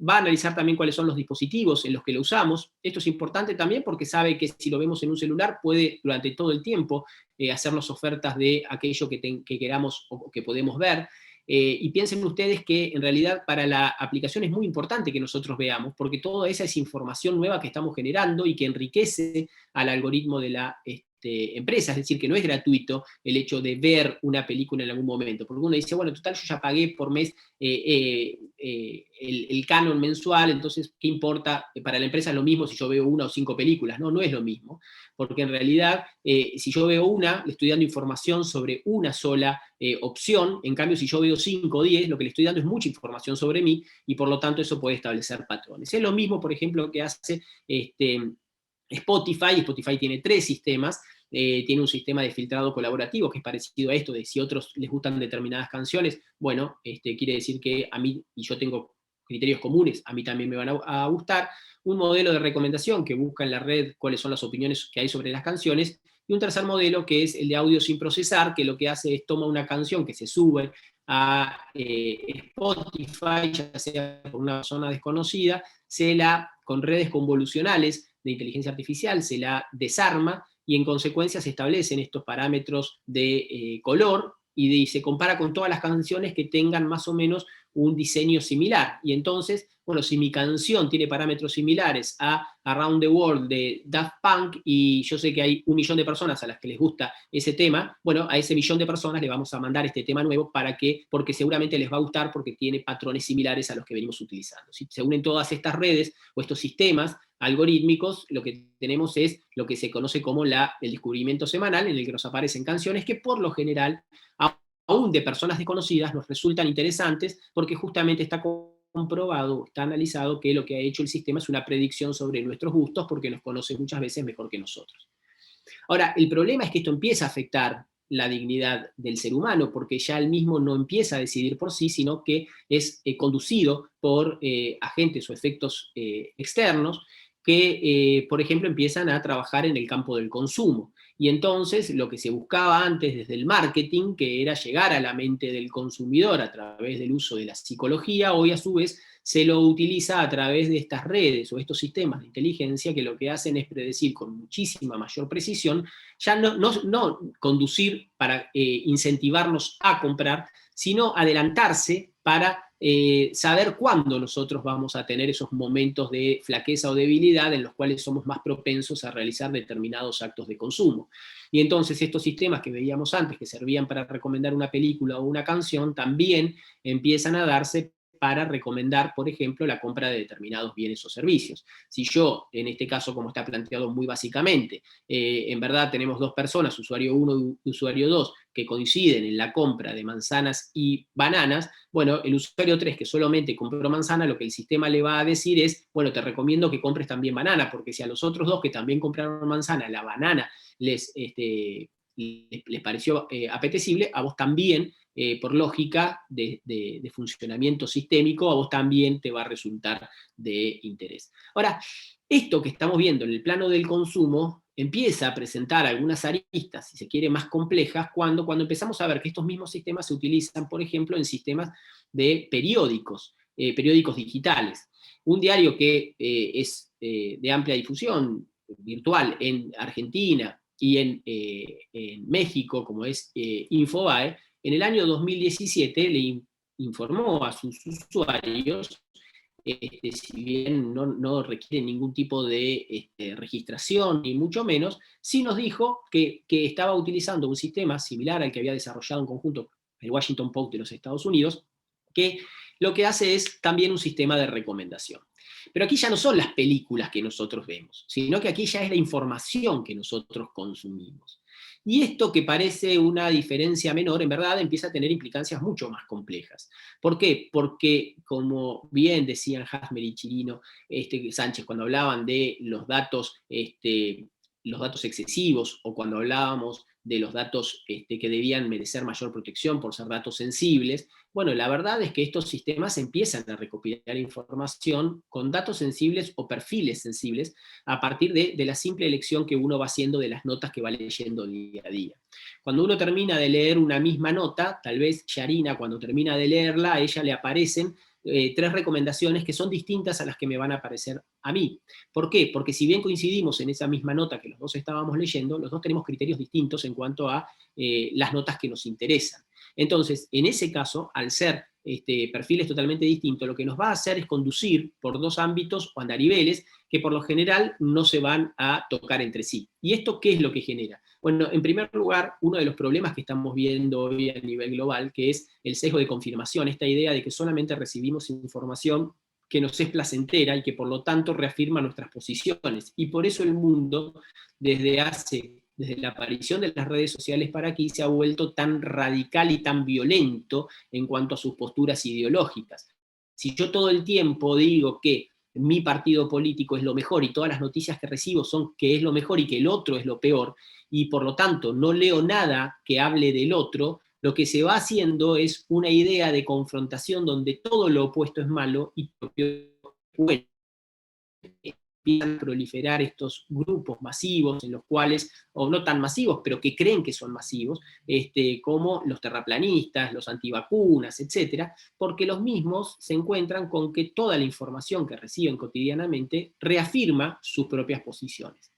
Speaker 2: Va a analizar también cuáles son los dispositivos en los que lo usamos. Esto es importante también porque sabe que si lo vemos en un celular puede durante todo el tiempo hacernos ofertas de aquello que queramos o que podemos ver. Y piensen ustedes que en realidad para la aplicación es muy importante que nosotros veamos, porque toda esa es información nueva que estamos generando y que enriquece al algoritmo de la empresa, es decir, que no es gratuito el hecho de ver una película en algún momento, porque uno dice, bueno, total, yo ya pagué por mes el canon mensual, entonces, ¿qué importa? Para la empresa es lo mismo si yo veo 1 o 5 películas, no es lo mismo, porque en realidad, si yo veo una, le estoy dando información sobre una sola opción. En cambio, si yo veo 5 o 10, lo que le estoy dando es mucha información sobre mí, y por lo tanto eso puede establecer patrones. Es lo mismo, por ejemplo, que hace Spotify. Spotify tiene 3 sistemas, tiene un sistema de filtrado colaborativo que es parecido a esto, de si a otros les gustan determinadas canciones, bueno, quiere decir que a mí, y yo tengo criterios comunes, a mí también me van a gustar. Un modelo de recomendación que busca en la red cuáles son las opiniones que hay sobre las canciones, y un tercer modelo que es el de audio sin procesar, que lo que hace es toma una canción que se sube a Spotify, ya sea por una persona desconocida, con redes convolucionales de inteligencia artificial, se la desarma y en consecuencia se establecen estos parámetros de color y se compara con todas las canciones que tengan más o menos un diseño similar. Y entonces, bueno, si mi canción tiene parámetros similares a Around the World de Daft Punk, y yo sé que hay 1 millón de personas a las que les gusta ese tema, bueno, a ese 1 millón de personas le vamos a mandar este tema nuevo porque seguramente les va a gustar porque tiene patrones similares a los que venimos utilizando. Si se unen todas estas redes o estos sistemas algorítmicos, lo que tenemos es lo que se conoce como el descubrimiento semanal, en el que nos aparecen canciones que por lo general, aún de personas desconocidas, nos resultan interesantes porque justamente está comprobado, está analizado que lo que ha hecho el sistema es una predicción sobre nuestros gustos porque nos conoce muchas veces mejor que nosotros. Ahora, el problema es que esto empieza a afectar la dignidad del ser humano, porque ya él mismo no empieza a decidir por sí, sino que es conducido por agentes o efectos externos que, por ejemplo, empiezan a trabajar en el campo del consumo. Y entonces lo que se buscaba antes desde el marketing, que era llegar a la mente del consumidor a través del uso de la psicología, hoy a su vez se lo utiliza a través de estas redes o estos sistemas de inteligencia que lo que hacen es predecir con muchísima mayor precisión, ya no conducir para incentivarnos a comprar, sino adelantarse para saber cuándo nosotros vamos a tener esos momentos de flaqueza o debilidad en los cuales somos más propensos a realizar determinados actos de consumo. Y entonces estos sistemas que veíamos antes, que servían para recomendar una película o una canción, también empiezan a darse para recomendar, por ejemplo, la compra de determinados bienes o servicios. Si yo, en este caso, como está planteado muy básicamente, en verdad tenemos 2 personas, usuario 1 y usuario 2, que coinciden en la compra de manzanas y bananas, bueno, el usuario 3 que solamente compró manzana, lo que el sistema le va a decir es, bueno, te recomiendo que compres también banana, porque si a los otros 2 que también compraron manzana, la banana les pareció apetecible, a vos también, por lógica de funcionamiento sistémico, a vos también te va a resultar de interés. Ahora, esto que estamos viendo en el plano del consumo empieza a presentar algunas aristas, si se quiere, más complejas, cuando empezamos a ver que estos mismos sistemas se utilizan, por ejemplo, en sistemas de periódicos digitales. Un diario que es de amplia difusión virtual en Argentina y en México, como es Infobae, en el año 2017 le informó a sus usuarios, si bien no requiere ningún tipo de registración, ni mucho menos, sí nos dijo que estaba utilizando un sistema similar al que había desarrollado en conjunto el Washington Post de los Estados Unidos, que lo que hace es también un sistema de recomendación. Pero aquí ya no son las películas que nosotros vemos, sino que aquí ya es la información que nosotros consumimos. Y esto que parece una diferencia menor, en verdad empieza a tener implicancias mucho más complejas. ¿Por qué? Porque, como bien decían Hasmer y Chirino Sánchez cuando hablaban de los datos excesivos, o cuando hablábamos de los datos que debían merecer mayor protección por ser datos sensibles, bueno, la verdad es que estos sistemas empiezan a recopilar información con datos sensibles o perfiles sensibles a partir de la simple elección que uno va haciendo de las notas que va leyendo día a día. Cuando uno termina de leer una misma nota, tal vez Yarina, cuando termina de leerla, a ella le aparecen 3 recomendaciones que son distintas a las que me van a aparecer a mí. ¿Por qué? Porque si bien coincidimos en esa misma nota que los 2 estábamos leyendo, los 2 tenemos criterios distintos en cuanto a las notas que nos interesan. Entonces, en ese caso, al ser perfiles totalmente distintos, lo que nos va a hacer es conducir por 2 ámbitos o andariveles que por lo general no se van a tocar entre sí. ¿Y esto qué es lo que genera? Bueno, en primer lugar, uno de los problemas que estamos viendo hoy a nivel global, que es el sesgo de confirmación, esta idea de que solamente recibimos información que nos es placentera y que por lo tanto reafirma nuestras posiciones. Y por eso el mundo, desde la aparición de las redes sociales para aquí, se ha vuelto tan radical y tan violento en cuanto a sus posturas ideológicas. Si yo todo el tiempo digo que mi partido político es lo mejor y todas las noticias que recibo son que es lo mejor y que el otro es lo peor, y por lo tanto no leo nada que hable del otro, lo que se va haciendo es una idea de confrontación donde todo lo opuesto es malo y lo que es bueno. Empiezan a proliferar estos grupos masivos en los cuales, o no tan masivos, pero que creen que son masivos, como los terraplanistas, los antivacunas, etcétera, porque los mismos se encuentran con que toda la información que reciben cotidianamente reafirma sus propias posiciones.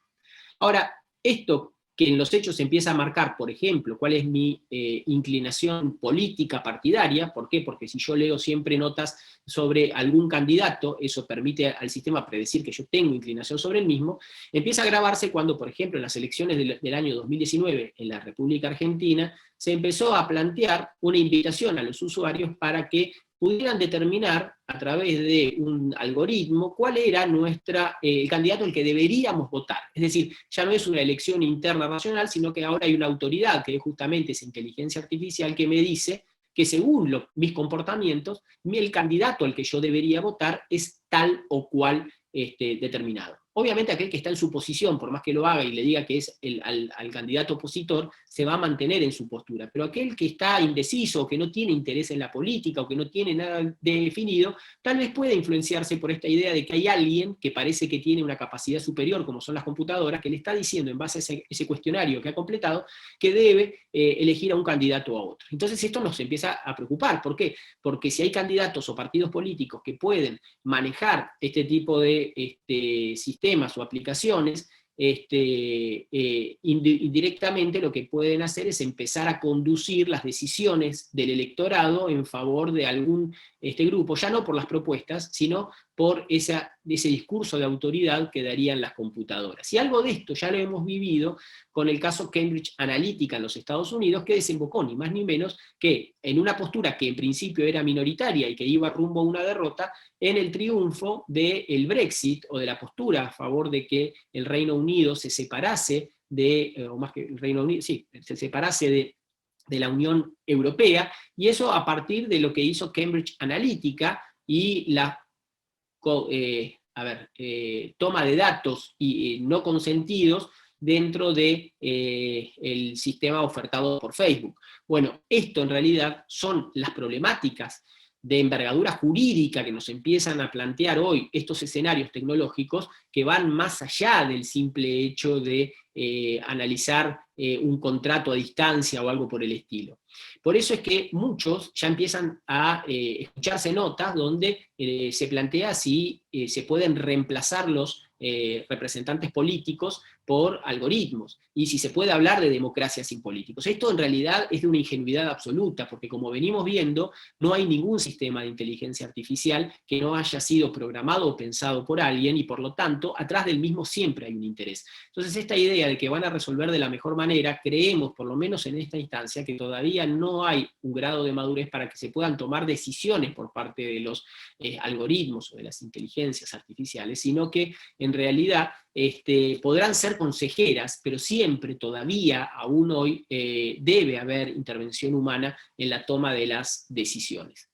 Speaker 2: Ahora, esto que en los hechos se empieza a marcar, por ejemplo, cuál es mi inclinación política partidaria. ¿Por qué? Porque si yo leo siempre notas sobre algún candidato, eso permite al sistema predecir que yo tengo inclinación sobre el mismo, empieza a agravarse cuando, por ejemplo, en las elecciones del año 2019 en la República Argentina, se empezó a plantear una invitación a los usuarios para que pudieran determinar a través de un algoritmo cuál era el candidato al que deberíamos votar. Es decir, ya no es una elección interna nacional, sino que ahora hay una autoridad, que es justamente esa inteligencia artificial, que me dice que según mis comportamientos, el candidato al que yo debería votar es tal o cual determinado. Obviamente aquel que está en su posición, por más que lo haga y le diga que es al candidato opositor, se va a mantener en su postura, pero aquel que está indeciso, o que no tiene interés en la política, o que no tiene nada definido, tal vez pueda influenciarse por esta idea de que hay alguien que parece que tiene una capacidad superior, como son las computadoras, que le está diciendo en base a ese cuestionario que ha completado, que debe elegir a un candidato o a otro. Entonces esto nos empieza a preocupar. ¿Por qué? Porque si hay candidatos o partidos políticos que pueden manejar este tipo de sistemas o aplicaciones, indirectamente lo que pueden hacer es empezar a conducir las decisiones del electorado en favor de algún grupo, ya no por las propuestas, sino por ese discurso de autoridad que darían las computadoras. Y algo de esto ya lo hemos vivido con el caso Cambridge Analytica en los Estados Unidos, que desembocó ni más ni menos que en una postura que en principio era minoritaria y que iba rumbo a una derrota, en el triunfo del Brexit, o de la postura a favor de que el Reino Unido se separase o más que el Reino Unido, sí, se separase de la Unión Europea, y eso a partir de lo que hizo Cambridge Analytica y la toma de datos no consentidos dentro del sistema ofertado por Facebook. Bueno, esto en realidad son las problemáticas de envergadura jurídica que nos empiezan a plantear hoy estos escenarios tecnológicos, que van más allá del simple hecho de analizar un contrato a distancia o algo por el estilo. Por eso es que muchos ya empiezan a escucharse notas donde se plantea si se pueden reemplazar los representantes políticos por algoritmos, y si se puede hablar de democracia sin políticos. Esto en realidad es de una ingenuidad absoluta, porque como venimos viendo, no hay ningún sistema de inteligencia artificial que no haya sido programado o pensado por alguien, y por lo tanto, atrás del mismo siempre hay un interés. Entonces esta idea de que van a resolver de la mejor manera, creemos, por lo menos en esta instancia, que todavía no hay un grado de madurez para que se puedan tomar decisiones por parte de los algoritmos o de las inteligencias artificiales, sino que en realidad podrán ser consejeras, pero siempre, todavía, aún hoy, debe haber intervención humana en la toma de las decisiones.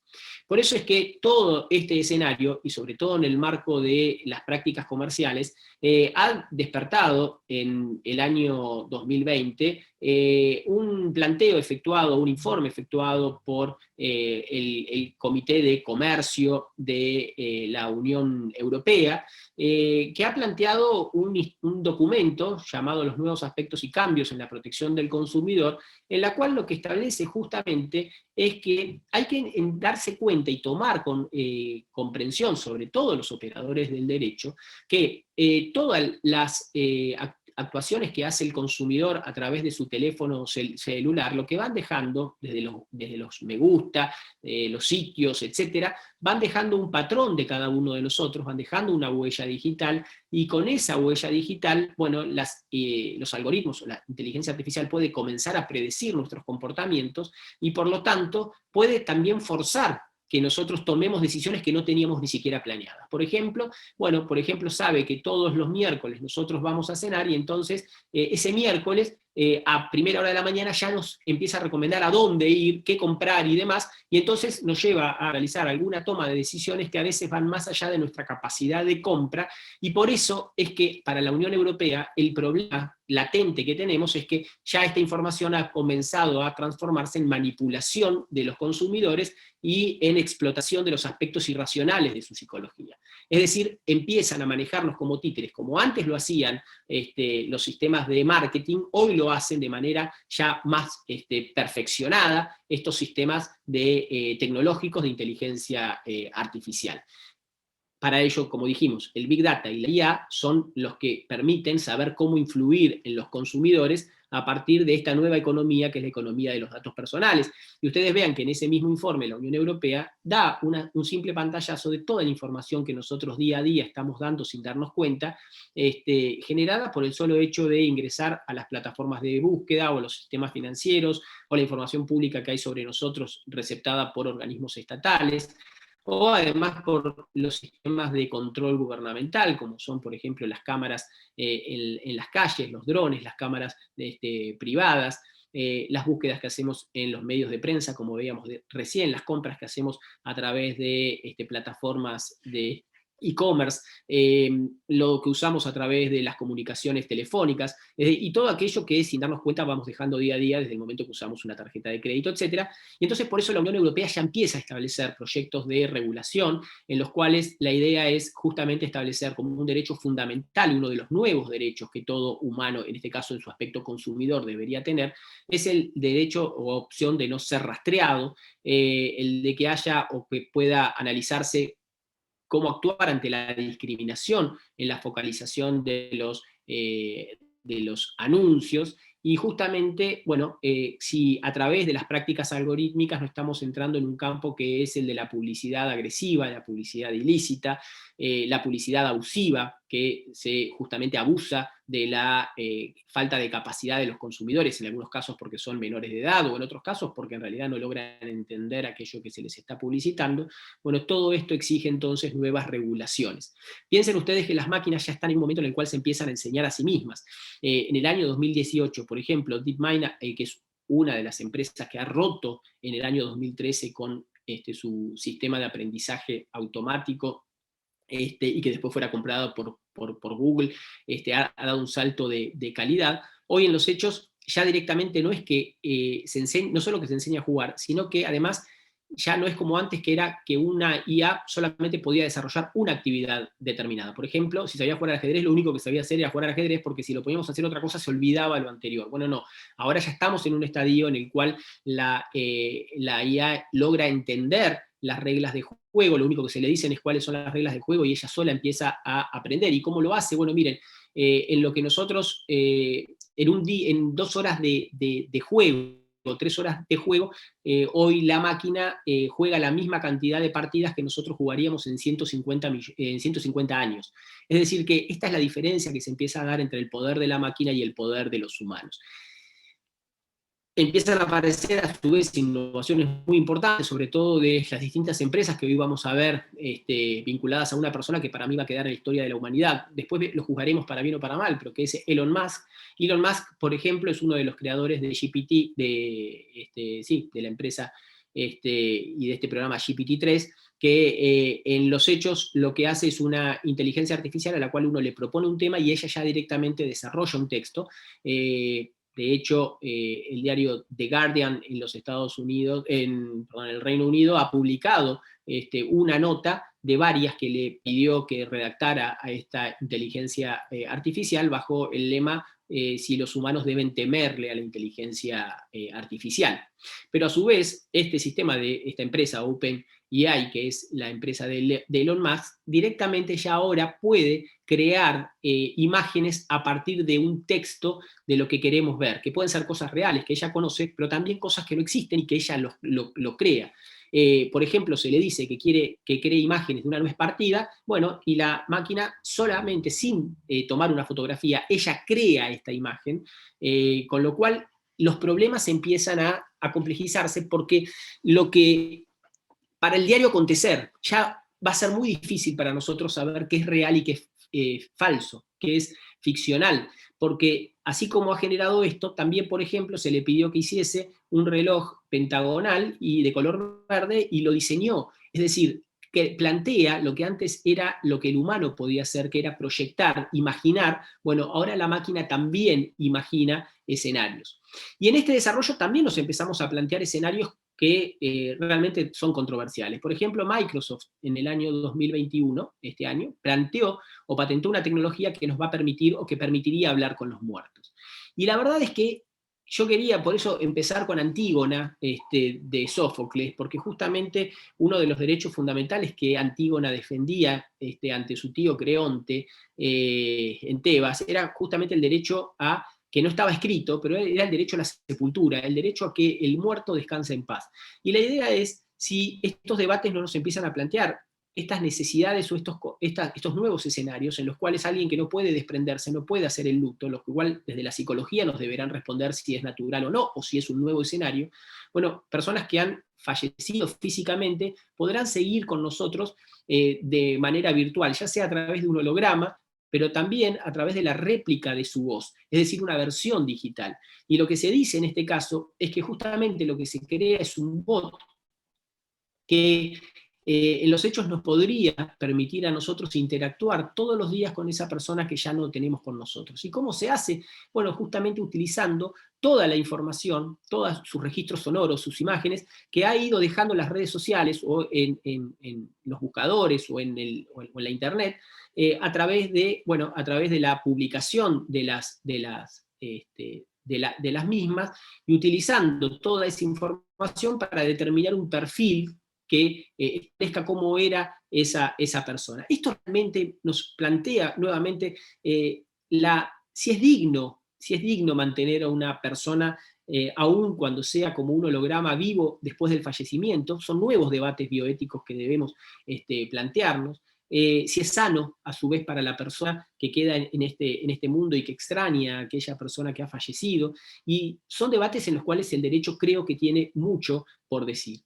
Speaker 2: Por eso es que todo este escenario, y sobre todo en el marco de las prácticas comerciales, ha despertado en el año 2020 un planteo efectuado, un informe efectuado por el Comité de Comercio de la Unión Europea, que ha planteado un documento llamado Los nuevos aspectos y cambios en la protección del consumidor, en la cual lo que establece justamente es que hay que darse cuenta y tomar con comprensión, sobre todo los operadores del derecho, que todas las actuaciones que hace el consumidor a través de su teléfono celular, lo que van dejando, desde los me gusta, los sitios, etcétera, van dejando un patrón de cada uno de nosotros, van dejando una huella digital, y con esa huella digital, bueno, los algoritmos o la inteligencia artificial puede comenzar a predecir nuestros comportamientos, y por lo tanto puede también forzar que nosotros tomemos decisiones que no teníamos ni siquiera planeadas. Por ejemplo, sabe que todos los miércoles nosotros vamos a cenar, y entonces ese miércoles a primera hora de la mañana ya nos empieza a recomendar a dónde ir, qué comprar y demás, y entonces nos lleva a realizar alguna toma de decisiones que a veces van más allá de nuestra capacidad de compra, y por eso es que para la Unión Europea el problema latente que tenemos es que ya esta información ha comenzado a transformarse en manipulación de los consumidores y en explotación de los aspectos irracionales de su psicología. Es decir, empiezan a manejarnos como títeres, como antes lo hacían los sistemas de marketing, hoy lo hacen de manera ya más perfeccionada estos sistemas tecnológicos de inteligencia artificial. Para ello, como dijimos, el Big Data y la IA son los que permiten saber cómo influir en los consumidores a partir de esta nueva economía, que es la economía de los datos personales. Y ustedes vean que en ese mismo informe la Unión Europea da un simple pantallazo de toda la información que nosotros día a día estamos dando sin darnos cuenta, generada por el solo hecho de ingresar a las plataformas de búsqueda o los sistemas financieros, o la información pública que hay sobre nosotros receptada por organismos estatales, o además por los sistemas de control gubernamental, como son, por ejemplo, las cámaras en las calles, los drones, las cámaras privadas, las búsquedas que hacemos en los medios de prensa, como veíamos recién, las compras que hacemos a través de plataformas de e-commerce, lo que usamos a través de las comunicaciones telefónicas, y todo aquello que sin darnos cuenta vamos dejando día a día desde el momento que usamos una tarjeta de crédito, etc. Y entonces por eso la Unión Europea ya empieza a establecer proyectos de regulación en los cuales la idea es justamente establecer como un derecho fundamental, uno de los nuevos derechos que todo humano, en este caso en su aspecto consumidor, debería tener, es el derecho o opción de no ser rastreado, el de que haya o que pueda analizarse cómo actuar ante la discriminación en la focalización de los anuncios, y justamente, bueno, si a través de las prácticas algorítmicas no estamos entrando en un campo que es el de la publicidad agresiva, la publicidad ilícita, la publicidad abusiva, que se justamente abusa de la falta de capacidad de los consumidores, en algunos casos porque son menores de edad, o en otros casos porque en realidad no logran entender aquello que se les está publicitando. Bueno, todo esto exige entonces nuevas regulaciones. Piensen ustedes que las máquinas ya están en un momento en el cual se empiezan a enseñar a sí mismas. En el año 2018, por ejemplo, DeepMind, que es una de las empresas que ha roto en el año 2013 con su sistema de aprendizaje automático, y que después fuera comprado por Google, ha dado un salto de calidad. Hoy en los hechos ya directamente no es que no solo que se enseña a jugar, sino que además ya no es como antes, que era que una IA solamente podía desarrollar una actividad determinada. Por ejemplo, si sabía jugar al ajedrez, lo único que sabía hacer era jugar al ajedrez, porque si lo poníamos a hacer otra cosa se olvidaba lo anterior. Bueno, no, ahora ya estamos en un estadio en el cual la IA logra entender las reglas de juego, lo único que se le dicen es cuáles son las reglas del juego, y ella sola empieza a aprender. ¿Y cómo lo hace? Bueno, miren, en lo que nosotros, en 2 horas de juego, 3 horas de juego, hoy la máquina juega la misma cantidad de partidas que nosotros jugaríamos en 150 años. Es decir, que esta es la diferencia que se empieza a dar entre el poder de la máquina y el poder de los humanos. Empiezan a aparecer a su vez innovaciones muy importantes, sobre todo de las distintas empresas que hoy vamos a ver vinculadas a una persona que para mí va a quedar en la historia de la humanidad. Después lo juzgaremos para bien o para mal, pero que es Elon Musk. Elon Musk, por ejemplo, es uno de los creadores de GPT, de la empresa y de este programa GPT-3, que en los hechos lo que hace es una inteligencia artificial a la cual uno le propone un tema y ella ya directamente desarrolla un texto. De hecho, el diario The Guardian en los Estados Unidos, en el Reino Unido, ha publicado una nota de varias que le pidió que redactara a esta inteligencia artificial bajo el lema si los humanos deben temerle a la inteligencia artificial. Pero a su vez, este sistema de esta empresa OpenAI, que es la empresa de Elon Musk, directamente ya ahora puede crear imágenes a partir de un texto de lo que queremos ver, que pueden ser cosas reales que ella conoce, pero también cosas que no existen y que ella lo crea. Por ejemplo, se le dice que quiere que cree imágenes de una nuez partida, bueno, y la máquina solamente sin tomar una fotografía, ella crea esta imagen, con lo cual los problemas empiezan a complejizarse, porque lo que para el diario acontecer ya va a ser muy difícil para nosotros saber qué es real y qué es falso, qué es ficcional, porque así como ha generado esto, también, por ejemplo, se le pidió que hiciese un reloj pentagonal y de color verde y lo diseñó. Es decir, que plantea lo que antes era lo que el humano podía hacer, que era proyectar, imaginar. Bueno, ahora la máquina también imagina escenarios. Y en este desarrollo también nos empezamos a plantear escenarios que realmente son controversiales. Por ejemplo, Microsoft en el año 2021, este año, planteó o patentó una tecnología que nos va a permitir o que permitiría hablar con los muertos. Y la verdad es que yo quería por eso empezar con Antígona de Sófocles, porque justamente uno de los derechos fundamentales que Antígona defendía ante su tío Creonte en Tebas era justamente el derecho a, que no estaba escrito, pero era el derecho a la sepultura, el derecho a que el muerto descanse en paz. Y la idea es, si estos debates no nos empiezan a plantear estas necesidades o estos nuevos escenarios en los cuales alguien que no puede desprenderse, no puede hacer el luto, los que igual desde la psicología nos deberán responder si es natural o no, o si es un nuevo escenario, bueno, personas que han fallecido físicamente podrán seguir con nosotros de manera virtual, ya sea a través de un holograma, pero también a través de la réplica de su voz, es decir, una versión digital. Y lo que se dice en este caso es que justamente lo que se crea es un bot que en los hechos nos podría permitir a nosotros interactuar todos los días con esa persona que ya no tenemos con nosotros. ¿Y cómo se hace? Bueno, justamente utilizando toda la información, todos sus registros sonoros, sus imágenes, que ha ido dejando las redes sociales o en los buscadores o en la internet, a través de la publicación de las mismas, y utilizando toda esa información para determinar un perfil que establezca cómo era esa persona. Esto realmente nos plantea nuevamente si es digno mantener a una persona, aun cuando sea como un holograma vivo después del fallecimiento. Son nuevos debates bioéticos que debemos plantearnos. Si es sano, a su vez, para la persona que queda en este mundo y que extraña a aquella persona que ha fallecido. Y son debates en los cuales el derecho creo que tiene mucho por decir.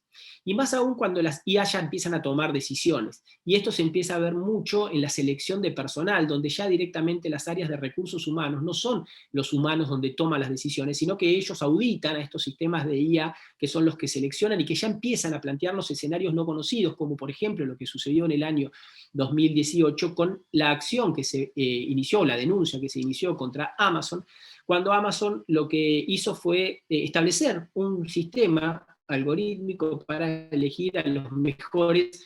Speaker 2: Y más aún cuando las IA ya empiezan a tomar decisiones. Y esto se empieza a ver mucho en la selección de personal, donde ya directamente las áreas de recursos humanos no son los humanos donde toman las decisiones, sino que ellos auditan a estos sistemas de IA que son los que seleccionan y que ya empiezan a plantearnos escenarios no conocidos, como por ejemplo lo que sucedió en el año 2018 con la acción que se inició, la denuncia que se inició contra Amazon, cuando Amazon lo que hizo fue establecer un sistema algorítmico para elegir a los mejores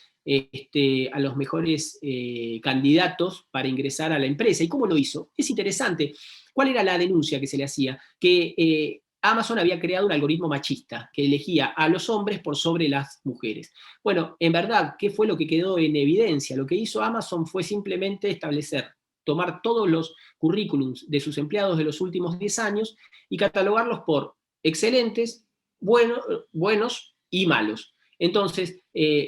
Speaker 2: candidatos para ingresar a la empresa. ¿Y cómo lo hizo? Es interesante. ¿Cuál era la denuncia que se le hacía? Que Amazon había creado un algoritmo machista que elegía a los hombres por sobre las mujeres. Bueno, en verdad, ¿qué fue lo que quedó en evidencia? Lo que hizo Amazon fue simplemente tomar todos los currículums de sus empleados de los últimos 10 años y catalogarlos por excelentes, buenos y malos. Entonces,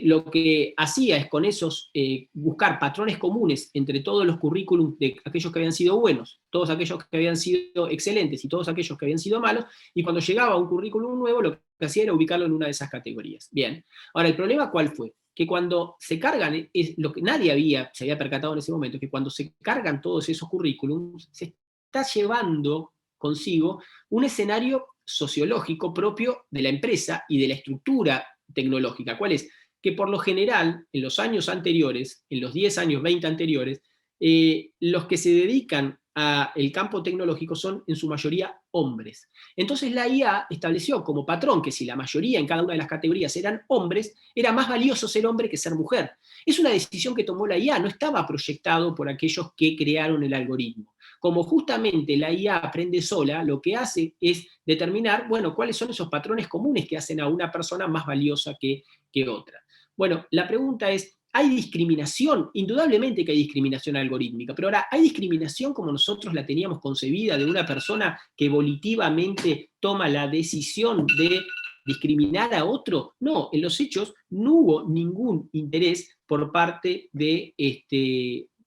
Speaker 2: lo que hacía es con esos buscar patrones comunes entre todos los currículums de aquellos que habían sido buenos, todos aquellos que habían sido excelentes y todos aquellos que habían sido malos, y cuando llegaba un currículum nuevo, lo que hacía era ubicarlo en una de esas categorías. Bien, ahora el problema ¿cuál fue? Que cuando se cargan, es lo que nadie se había percatado en ese momento, que cuando se cargan todos esos currículums, se está llevando consigo un escenario sociológico propio de la empresa y de la estructura tecnológica. ¿Cuál es? Que por lo general, en los años anteriores, en los 10 años, 20 anteriores, los que se dedican al campo tecnológico son en su mayoría hombres. Entonces la IA estableció como patrón que si la mayoría en cada una de las categorías eran hombres, era más valioso ser hombre que ser mujer. Es una decisión que tomó la IA, no estaba proyectado por aquellos que crearon el algoritmo. Como justamente la IA aprende sola, lo que hace es determinar, bueno, cuáles son esos patrones comunes que hacen a una persona más valiosa que otra. Bueno, la pregunta es, ¿hay discriminación? Indudablemente que hay discriminación algorítmica, pero ahora, ¿hay discriminación como nosotros la teníamos concebida de una persona que volitivamente toma la decisión de discriminar a otro? No, en los hechos no hubo ningún interés por parte de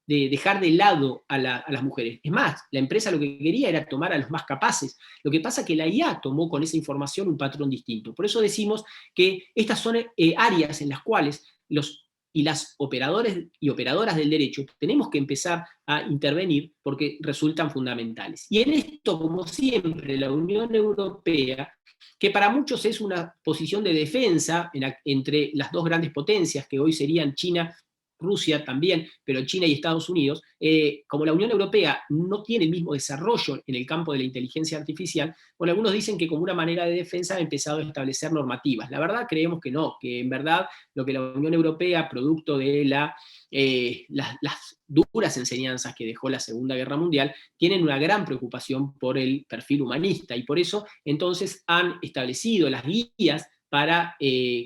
Speaker 2: dejar de lado a las mujeres. Es más, la empresa lo que quería era tomar a los más capaces. Lo que pasa es que la IA tomó con esa información un patrón distinto. Por eso decimos que estas son áreas en las cuales los y las operadores y operadoras del derecho tenemos que empezar a intervenir porque resultan fundamentales. Y en esto, como siempre, la Unión Europea, que para muchos es una posición de defensa entre las dos grandes potencias, que hoy serían China, Rusia también, pero China y Estados Unidos, como la Unión Europea no tiene el mismo desarrollo en el campo de la inteligencia artificial, bueno, algunos dicen que como una manera de defensa ha empezado a establecer normativas. La verdad creemos que no, que en verdad lo que la Unión Europea, producto de las duras enseñanzas que dejó la Segunda Guerra Mundial, tienen una gran preocupación por el perfil humanista y por eso entonces han establecido las guías para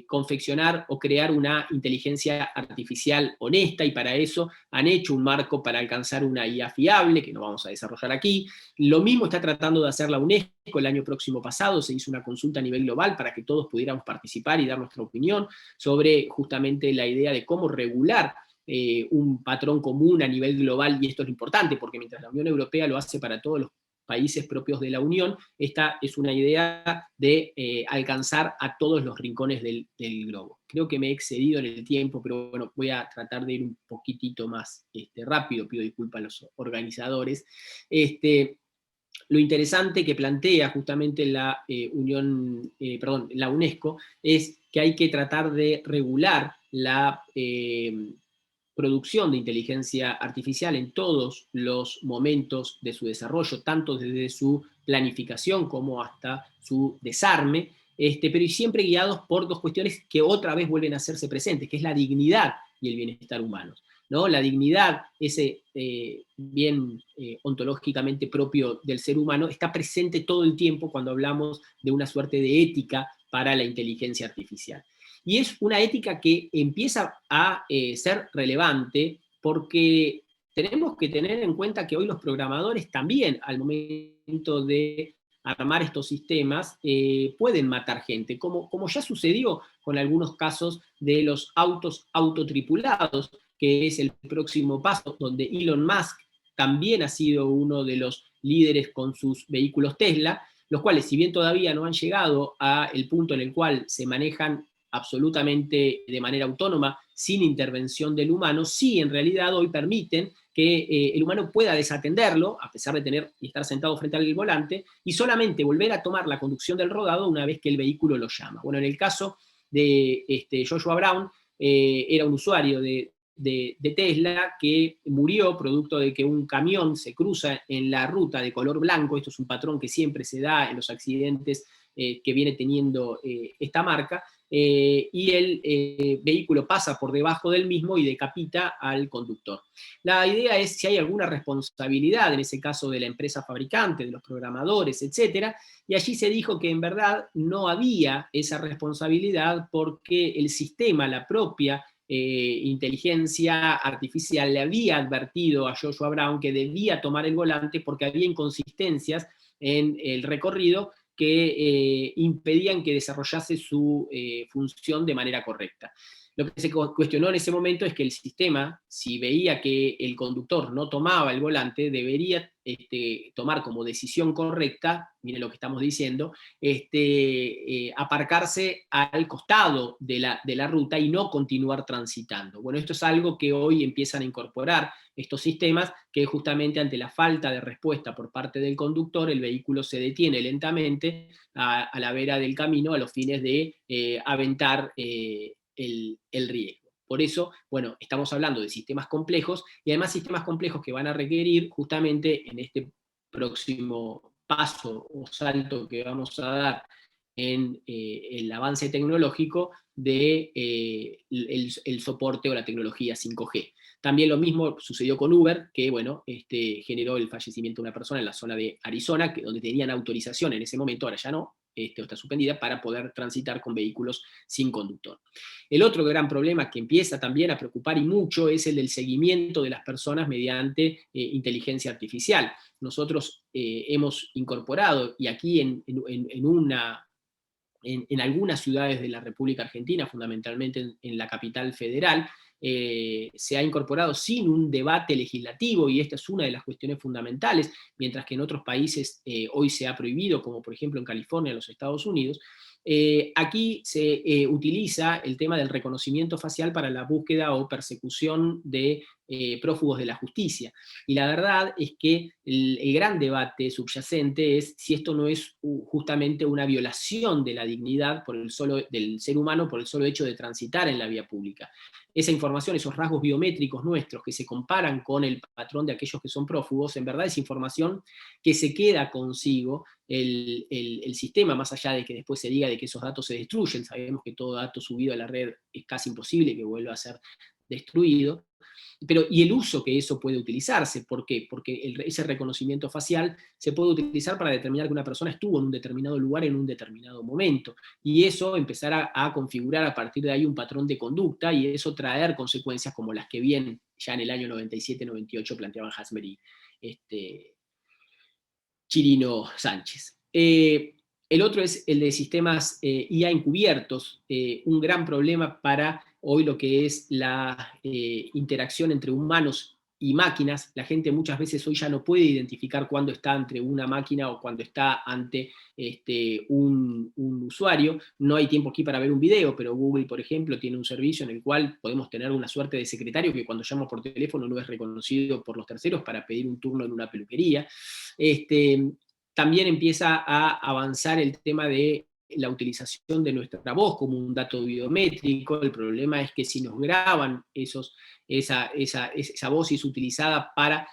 Speaker 2: confeccionar o crear una inteligencia artificial honesta, y para eso han hecho un marco para alcanzar una IA fiable, que no vamos a desarrollar aquí. Lo mismo está tratando de hacer la UNESCO. El año próximo pasado se hizo una consulta a nivel global para que todos pudiéramos participar y dar nuestra opinión sobre justamente la idea de cómo regular un patrón común a nivel global, y esto es lo importante, porque mientras la Unión Europea lo hace para todos los países propios de la Unión, esta es una idea de alcanzar a todos los rincones del globo. Creo que me he excedido en el tiempo, pero bueno, voy a tratar de ir un poquitito más rápido, pido disculpas a los organizadores. Lo interesante que plantea justamente la la UNESCO es que hay que tratar de regular la producción de inteligencia artificial en todos los momentos de su desarrollo, tanto desde su planificación como hasta su desarme, pero y siempre guiados por dos cuestiones que otra vez vuelven a hacerse presentes, que es la dignidad y el bienestar humano, ¿no? La dignidad, ese bien ontológicamente propio del ser humano, está presente todo el tiempo cuando hablamos de una suerte de ética para la inteligencia artificial. Y es una ética que empieza a ser relevante porque tenemos que tener en cuenta que hoy los programadores también, al momento de armar estos sistemas, pueden matar gente, como ya sucedió con algunos casos de los autos autotripulados, que es el próximo paso, donde Elon Musk también ha sido uno de los líderes con sus vehículos Tesla, los cuales, si bien todavía no han llegado al punto en el cual se manejan absolutamente de manera autónoma, sin intervención del humano, sí en realidad hoy permiten que el humano pueda desatenderlo, a pesar de tener y estar sentado frente al volante, y solamente volver a tomar la conducción del rodado una vez que el vehículo lo llama. Bueno, en el caso de Joshua Brown, era un usuario de Tesla que murió producto de que un camión se cruza en la ruta de color blanco. Esto es un patrón que siempre se da en los accidentes que viene teniendo esta marca, y el vehículo pasa por debajo del mismo y decapita al conductor. La idea es si hay alguna responsabilidad, en ese caso de la empresa fabricante, de los programadores, etcétera, y allí se dijo que en verdad no había esa responsabilidad porque el sistema, la propia inteligencia artificial, le había advertido a Joshua Brown que debía tomar el volante porque había inconsistencias en el recorrido que impedían que desarrollase su función de manera correcta. Lo que se cuestionó en ese momento es que el sistema, si veía que el conductor no tomaba el volante, debería tomar como decisión correcta, miren lo que estamos diciendo, aparcarse al costado de la ruta y no continuar transitando. Bueno, esto es algo que hoy empiezan a incorporar estos sistemas, que justamente ante la falta de respuesta por parte del conductor, el vehículo se detiene lentamente a la vera del camino a los fines de aventar el riesgo. Por eso, bueno, estamos hablando de sistemas complejos, y además sistemas complejos que van a requerir justamente en este próximo paso o salto que vamos a dar en el avance tecnológico de el soporte o la tecnología 5G. También lo mismo sucedió con Uber, que bueno, generó el fallecimiento de una persona en la zona de Arizona, donde tenían autorización en ese momento, ahora ya no, está suspendida, para poder transitar con vehículos sin conductor. El otro gran problema que empieza también a preocupar y mucho es el del seguimiento de las personas mediante inteligencia artificial. Nosotros hemos incorporado, y aquí en algunas ciudades de la República Argentina, fundamentalmente en la capital federal, se ha incorporado sin un debate legislativo, y esta es una de las cuestiones fundamentales, mientras que en otros países hoy se ha prohibido, como por ejemplo en California, en los Estados Unidos. Aquí se utiliza el tema del reconocimiento facial para la búsqueda o persecución de prófugos de la justicia. Y la verdad es que el gran debate subyacente es si esto no es justamente una violación de la dignidad del ser humano por el solo hecho de transitar en la vía pública. Esa información, esos rasgos biométricos nuestros que se comparan con el patrón de aquellos que son prófugos, en verdad es información que se queda consigo el sistema, más allá de que después se diga de que esos datos se destruyen. Sabemos que todo dato subido a la red es casi imposible que vuelva a ser destruido. Y el uso que eso puede utilizarse, ¿por qué? Porque ese reconocimiento facial se puede utilizar para determinar que una persona estuvo en un determinado lugar en un determinado momento, y eso empezar a configurar a partir de ahí un patrón de conducta, y eso traer consecuencias como las que bien ya en el año 97-98 planteaban Hasmer y Chirino Sánchez. El otro es el de sistemas IA encubiertos, un gran problema para hoy lo que es la interacción entre humanos y máquinas. La gente muchas veces hoy ya no puede identificar cuándo está entre una máquina o cuando está ante un usuario. No hay tiempo aquí para ver un video, pero Google, por ejemplo, tiene un servicio en el cual podemos tener una suerte de secretario que cuando llama por teléfono no es reconocido por los terceros para pedir un turno en una peluquería. También empieza a avanzar el tema de la utilización de nuestra voz como un dato biométrico. El problema es que si nos graban esa voz y es utilizada para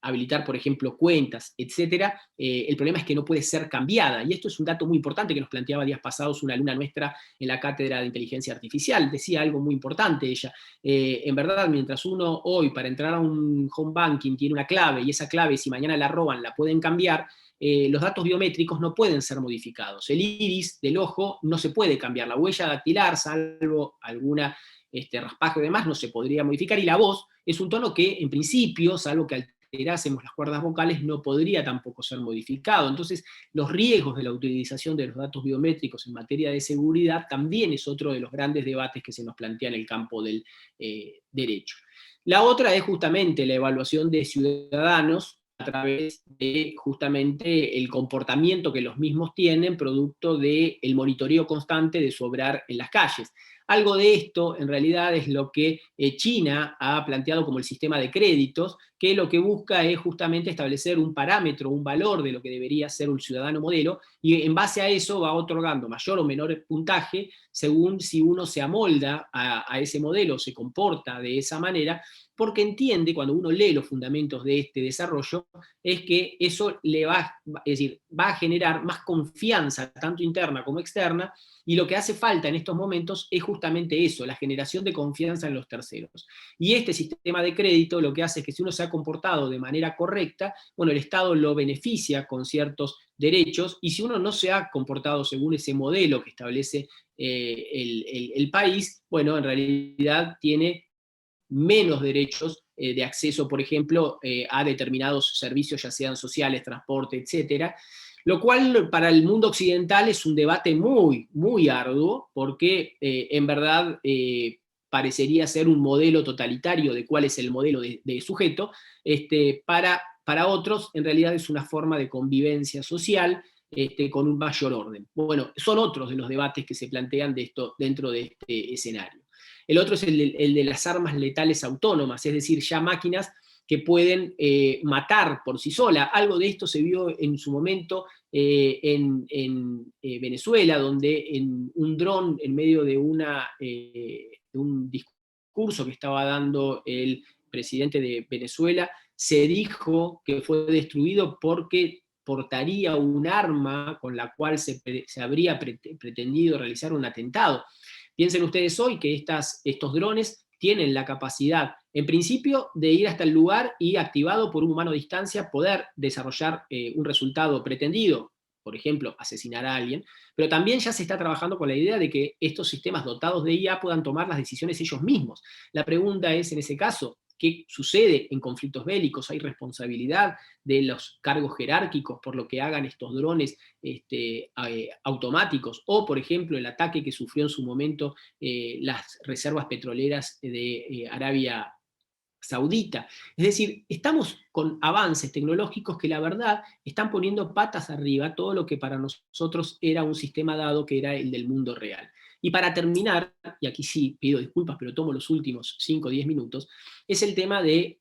Speaker 2: habilitar, por ejemplo, cuentas, etc., el problema es que no puede ser cambiada. Y esto es un dato muy importante que nos planteaba días pasados una alumna nuestra en la cátedra de inteligencia artificial. Decía algo muy importante ella. En verdad, mientras uno hoy para entrar a un home banking tiene una clave, y esa clave si mañana la roban la pueden cambiar, los datos biométricos no pueden ser modificados. El iris del ojo no se puede cambiar, la huella dactilar, salvo alguna raspaje o demás, no se podría modificar, y la voz es un tono que en principio, salvo que alterásemos las cuerdas vocales, no podría tampoco ser modificado. Entonces, los riesgos de la utilización de los datos biométricos en materia de seguridad también es otro de los grandes debates que se nos plantea en el campo del derecho. La otra es justamente la evaluación de ciudadanos a través de justamente el comportamiento que los mismos tienen, producto del monitoreo constante de su obrar en las calles. Algo de esto, en realidad, es lo que China ha planteado como el sistema de créditos, que lo que busca es justamente establecer un parámetro, un valor de lo que debería ser un ciudadano modelo, y en base a eso va otorgando mayor o menor puntaje, según si uno se amolda a ese modelo, se comporta de esa manera, porque entiende, cuando uno lee los fundamentos de este desarrollo, es que eso va a generar más confianza, tanto interna como externa, y lo que hace falta en estos momentos es justamente eso, la generación de confianza en los terceros. Y este sistema de crédito lo que hace es que si uno se ha comportado de manera correcta, bueno, el Estado lo beneficia con ciertos derechos, y si uno no se ha comportado según ese modelo que establece el país, bueno, en realidad tiene menos derechos de acceso, por ejemplo, a determinados servicios, ya sean sociales, transporte, etcétera, lo cual para el mundo occidental es un debate muy, muy arduo, porque en verdad parecería ser un modelo totalitario de cuál es el modelo de sujeto. Para otros, en realidad es una forma de convivencia social con un mayor orden. Bueno, son otros de los debates que se plantean dentro de este escenario. El otro es el de las armas letales autónomas, es decir, ya máquinas que pueden matar por sí sola. Algo de esto se vio en su momento en Venezuela, donde en un dron, en medio de un discurso que estaba dando el presidente de Venezuela, se dijo que fue destruido porque portaría un arma con la cual se habría pretendido realizar un atentado. Piensen ustedes hoy que estos drones tienen la capacidad, en principio, de ir hasta el lugar y, activado por un humano a distancia, poder desarrollar un resultado pretendido, por ejemplo, asesinar a alguien, pero también ya se está trabajando con la idea de que estos sistemas dotados de IA puedan tomar las decisiones ellos mismos. La pregunta es, en ese caso, qué sucede en conflictos bélicos, hay responsabilidad de los cargos jerárquicos por lo que hagan estos drones automáticos, o por ejemplo el ataque que sufrió en su momento las reservas petroleras de Arabia Saudita. Es decir, estamos con avances tecnológicos que la verdad están poniendo patas arriba todo lo que para nosotros era un sistema dado, que era el del mundo real. Y para terminar, y aquí sí pido disculpas, pero tomo los últimos 5 o 10 minutos, es el tema de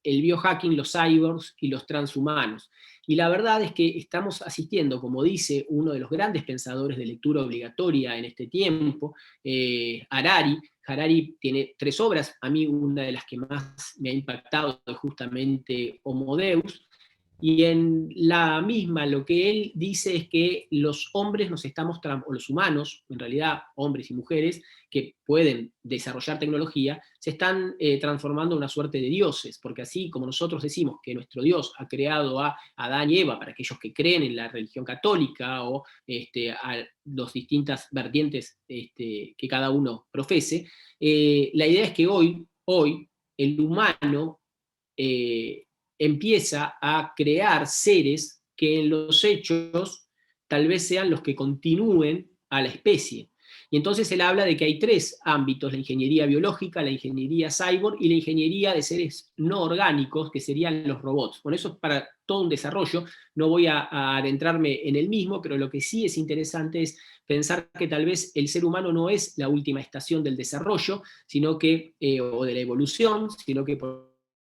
Speaker 2: el biohacking, los cyborgs y los transhumanos. Y la verdad es que estamos asistiendo, como dice uno de los grandes pensadores de lectura obligatoria en este tiempo, Harari tiene 3 obras, a mí una de las que más me ha impactado es justamente Homo Deus, y en la misma lo que él dice es que los hombres nos estamos, o los humanos, en realidad hombres y mujeres, que pueden desarrollar tecnología, se están transformando en una suerte de dioses, porque así como nosotros decimos que nuestro Dios ha creado a Adán y Eva, para aquellos que creen en la religión católica o a las distintas vertientes que cada uno profese, la idea es que hoy el humano empieza a crear seres que en los hechos tal vez sean los que continúen a la especie. Y entonces él habla de que hay 3 ámbitos: la ingeniería biológica, la ingeniería cyborg y la ingeniería de seres no orgánicos, que serían los robots. Bueno, eso es para todo un desarrollo, no voy a adentrarme en el mismo, pero lo que sí es interesante es pensar que tal vez el ser humano no es la última estación del desarrollo, sino que, o de la evolución, sino que por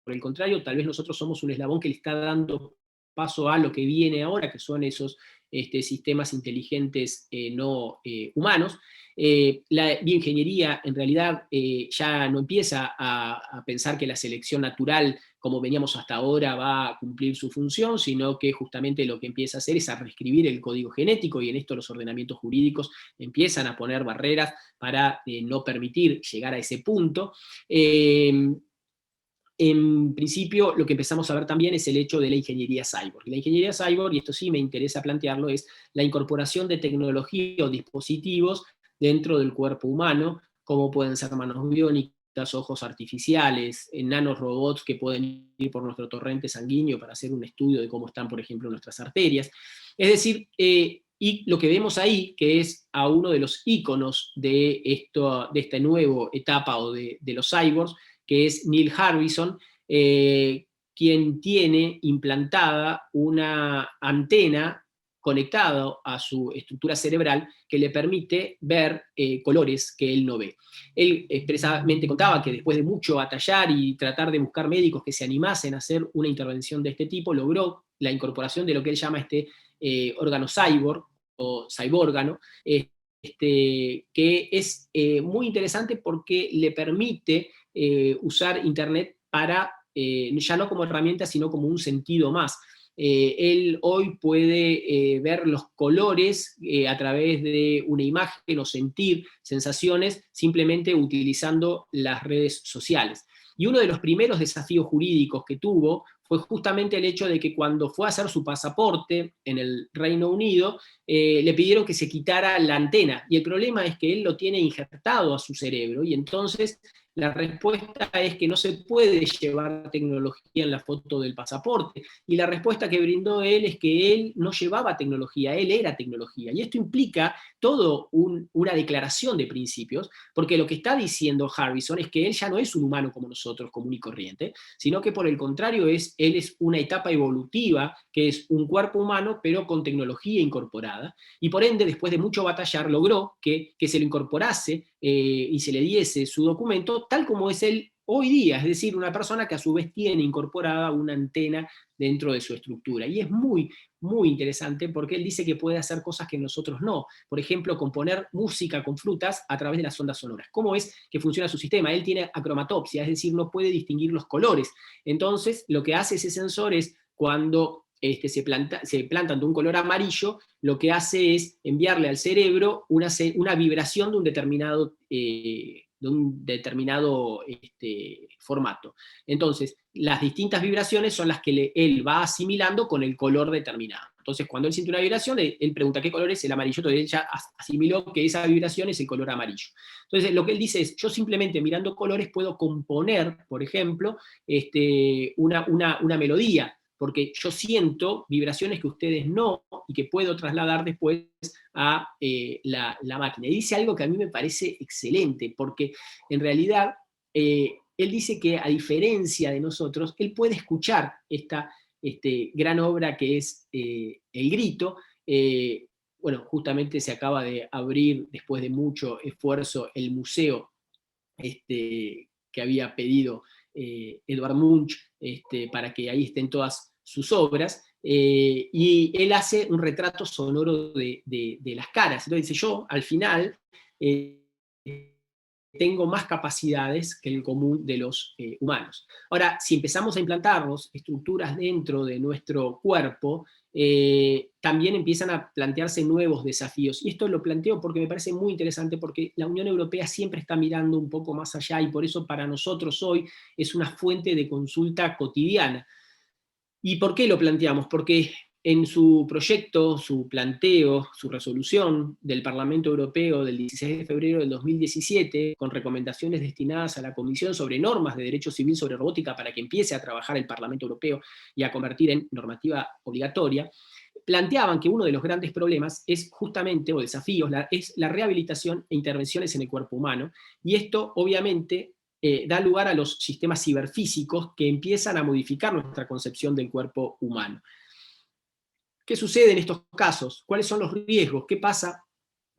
Speaker 2: el contrario, tal vez nosotros somos un eslabón que le está dando paso a lo que viene ahora, que son esos sistemas inteligentes no humanos. La bioingeniería en realidad ya no empieza a pensar que la selección natural, como veníamos hasta ahora, va a cumplir su función, sino que justamente lo que empieza a hacer es a reescribir el código genético, y en esto los ordenamientos jurídicos empiezan a poner barreras para no permitir llegar a ese punto. En principio, lo que empezamos a ver también es el hecho de la ingeniería cyborg. La ingeniería cyborg, y esto sí me interesa plantearlo, es la incorporación de tecnología o dispositivos dentro del cuerpo humano, como pueden ser manos biónicas, ojos artificiales, nanorobots que pueden ir por nuestro torrente sanguíneo para hacer un estudio de cómo están, por ejemplo, nuestras arterias. Es decir, y lo que vemos ahí, que es a uno de los íconos de esta nueva etapa o de los cyborgs, que es Neil Harbisson, quien tiene implantada una antena conectada a su estructura cerebral que le permite ver colores que él no ve. Él expresamente contaba que después de mucho batallar y tratar de buscar médicos que se animasen a hacer una intervención de este tipo, logró la incorporación de lo que él llama órgano cyborg o cyborgano, que es muy interesante porque le permite usar Internet para, ya no como herramienta, sino como un sentido más. Él hoy puede ver los colores a través de una imagen o sentir sensaciones simplemente utilizando las redes sociales. Y uno de los primeros desafíos jurídicos que tuvo fue justamente el hecho de que cuando fue a hacer su pasaporte en el Reino Unido, le pidieron que se quitara la antena. Y el problema es que él lo tiene injertado a su cerebro, y entonces la respuesta es que no se puede llevar tecnología en la foto del pasaporte. Y la respuesta que brindó él es que él no llevaba tecnología, él era tecnología. Y esto implica todo una declaración de principios, porque lo que está diciendo Harbisson es que él ya no es un humano como nosotros, común y corriente, sino que por el contrario él es una etapa evolutiva, que es un cuerpo humano, pero con tecnología incorporada. Y por ende, después de mucho batallar, logró que se lo incorporase y se le diese su documento tal como es él hoy día, es decir, una persona que a su vez tiene incorporada una antena dentro de su estructura. Y es muy, muy interesante porque él dice que puede hacer cosas que nosotros no. Por ejemplo, componer música con frutas a través de las ondas sonoras. ¿Cómo es que funciona su sistema? Él tiene acromatopsia, es decir, no puede distinguir los colores. Entonces, lo que hace ese sensor es, cuando se planta ante un color amarillo, lo que hace es enviarle al cerebro una vibración de un determinado formato. Entonces, las distintas vibraciones son las que él va asimilando con el color determinado. Entonces, cuando él siente una vibración, él pregunta qué color es el amarillo, entonces él ya asimiló que esa vibración es el color amarillo. Entonces, lo que él dice es, yo simplemente mirando colores puedo componer, por ejemplo, una melodía, porque yo siento vibraciones que ustedes no, y que puedo trasladar después a la máquina. Y dice algo que a mí me parece excelente, porque en realidad él dice que a diferencia de nosotros, él puede escuchar esta gran obra que es El Grito. Bueno, justamente se acaba de abrir, después de mucho esfuerzo, el museo que había pedido Edvard Munch, para que ahí estén todas sus obras, y él hace un retrato sonoro de las caras. Entonces dice, yo al final tengo más capacidades que el común de los humanos. Ahora, si empezamos a implantarnos estructuras dentro de nuestro cuerpo, también empiezan a plantearse nuevos desafíos. Y esto lo planteo porque me parece muy interesante, porque la Unión Europea siempre está mirando un poco más allá, y por eso para nosotros hoy es una fuente de consulta cotidiana. ¿Y por qué lo planteamos? Porque en su proyecto, su planteo, su resolución del Parlamento Europeo del 16 de febrero del 2017, con recomendaciones destinadas a la Comisión sobre normas de derecho civil sobre robótica para que empiece a trabajar el Parlamento Europeo y a convertir en normativa obligatoria, planteaban que uno de los grandes problemas es justamente, o desafíos, es la rehabilitación e intervenciones en el cuerpo humano, y esto obviamente da lugar a los sistemas ciberfísicos que empiezan a modificar nuestra concepción del cuerpo humano. ¿Qué sucede en estos casos? ¿Cuáles son los riesgos? ¿Qué pasa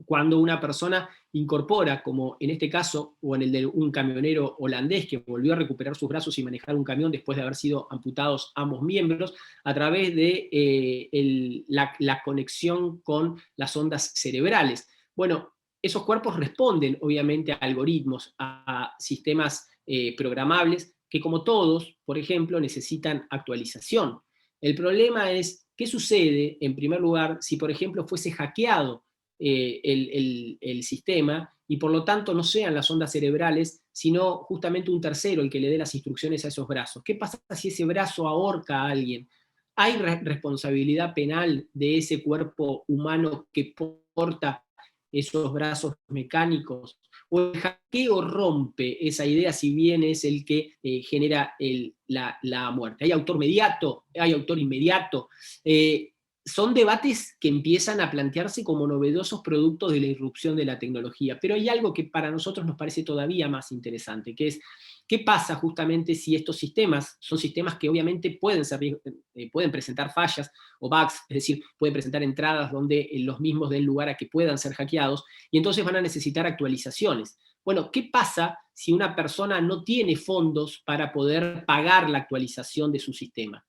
Speaker 2: cuando una persona incorpora, como en este caso, o en el de un camionero holandés que volvió a recuperar sus brazos y manejar un camión después de haber sido amputados ambos miembros, a través de la conexión con las ondas cerebrales? Bueno, esos cuerpos responden obviamente a algoritmos, a sistemas programables, que como todos, por ejemplo, necesitan actualización. El problema es, ¿qué sucede, en primer lugar, si, por ejemplo, fuese hackeado el sistema, y por lo tanto no sean las ondas cerebrales, sino justamente un tercero el que le dé las instrucciones a esos brazos? ¿Qué pasa si ese brazo ahorca a alguien? ¿Hay responsabilidad penal de ese cuerpo humano que porta esos brazos mecánicos? ¿O el hackeo rompe esa idea, si bien es el que genera la muerte? ¿Hay autor mediato? ¿Hay autor inmediato? Son debates que empiezan a plantearse como novedosos productos de la irrupción de la tecnología. Pero hay algo que para nosotros nos parece todavía más interesante, que es, ¿qué pasa justamente si estos sistemas son sistemas que obviamente pueden presentar fallas o bugs, es decir, pueden presentar entradas donde los mismos den lugar a que puedan ser hackeados, y entonces van a necesitar actualizaciones? Bueno, ¿qué pasa si una persona no tiene fondos para poder pagar la actualización de su sistema?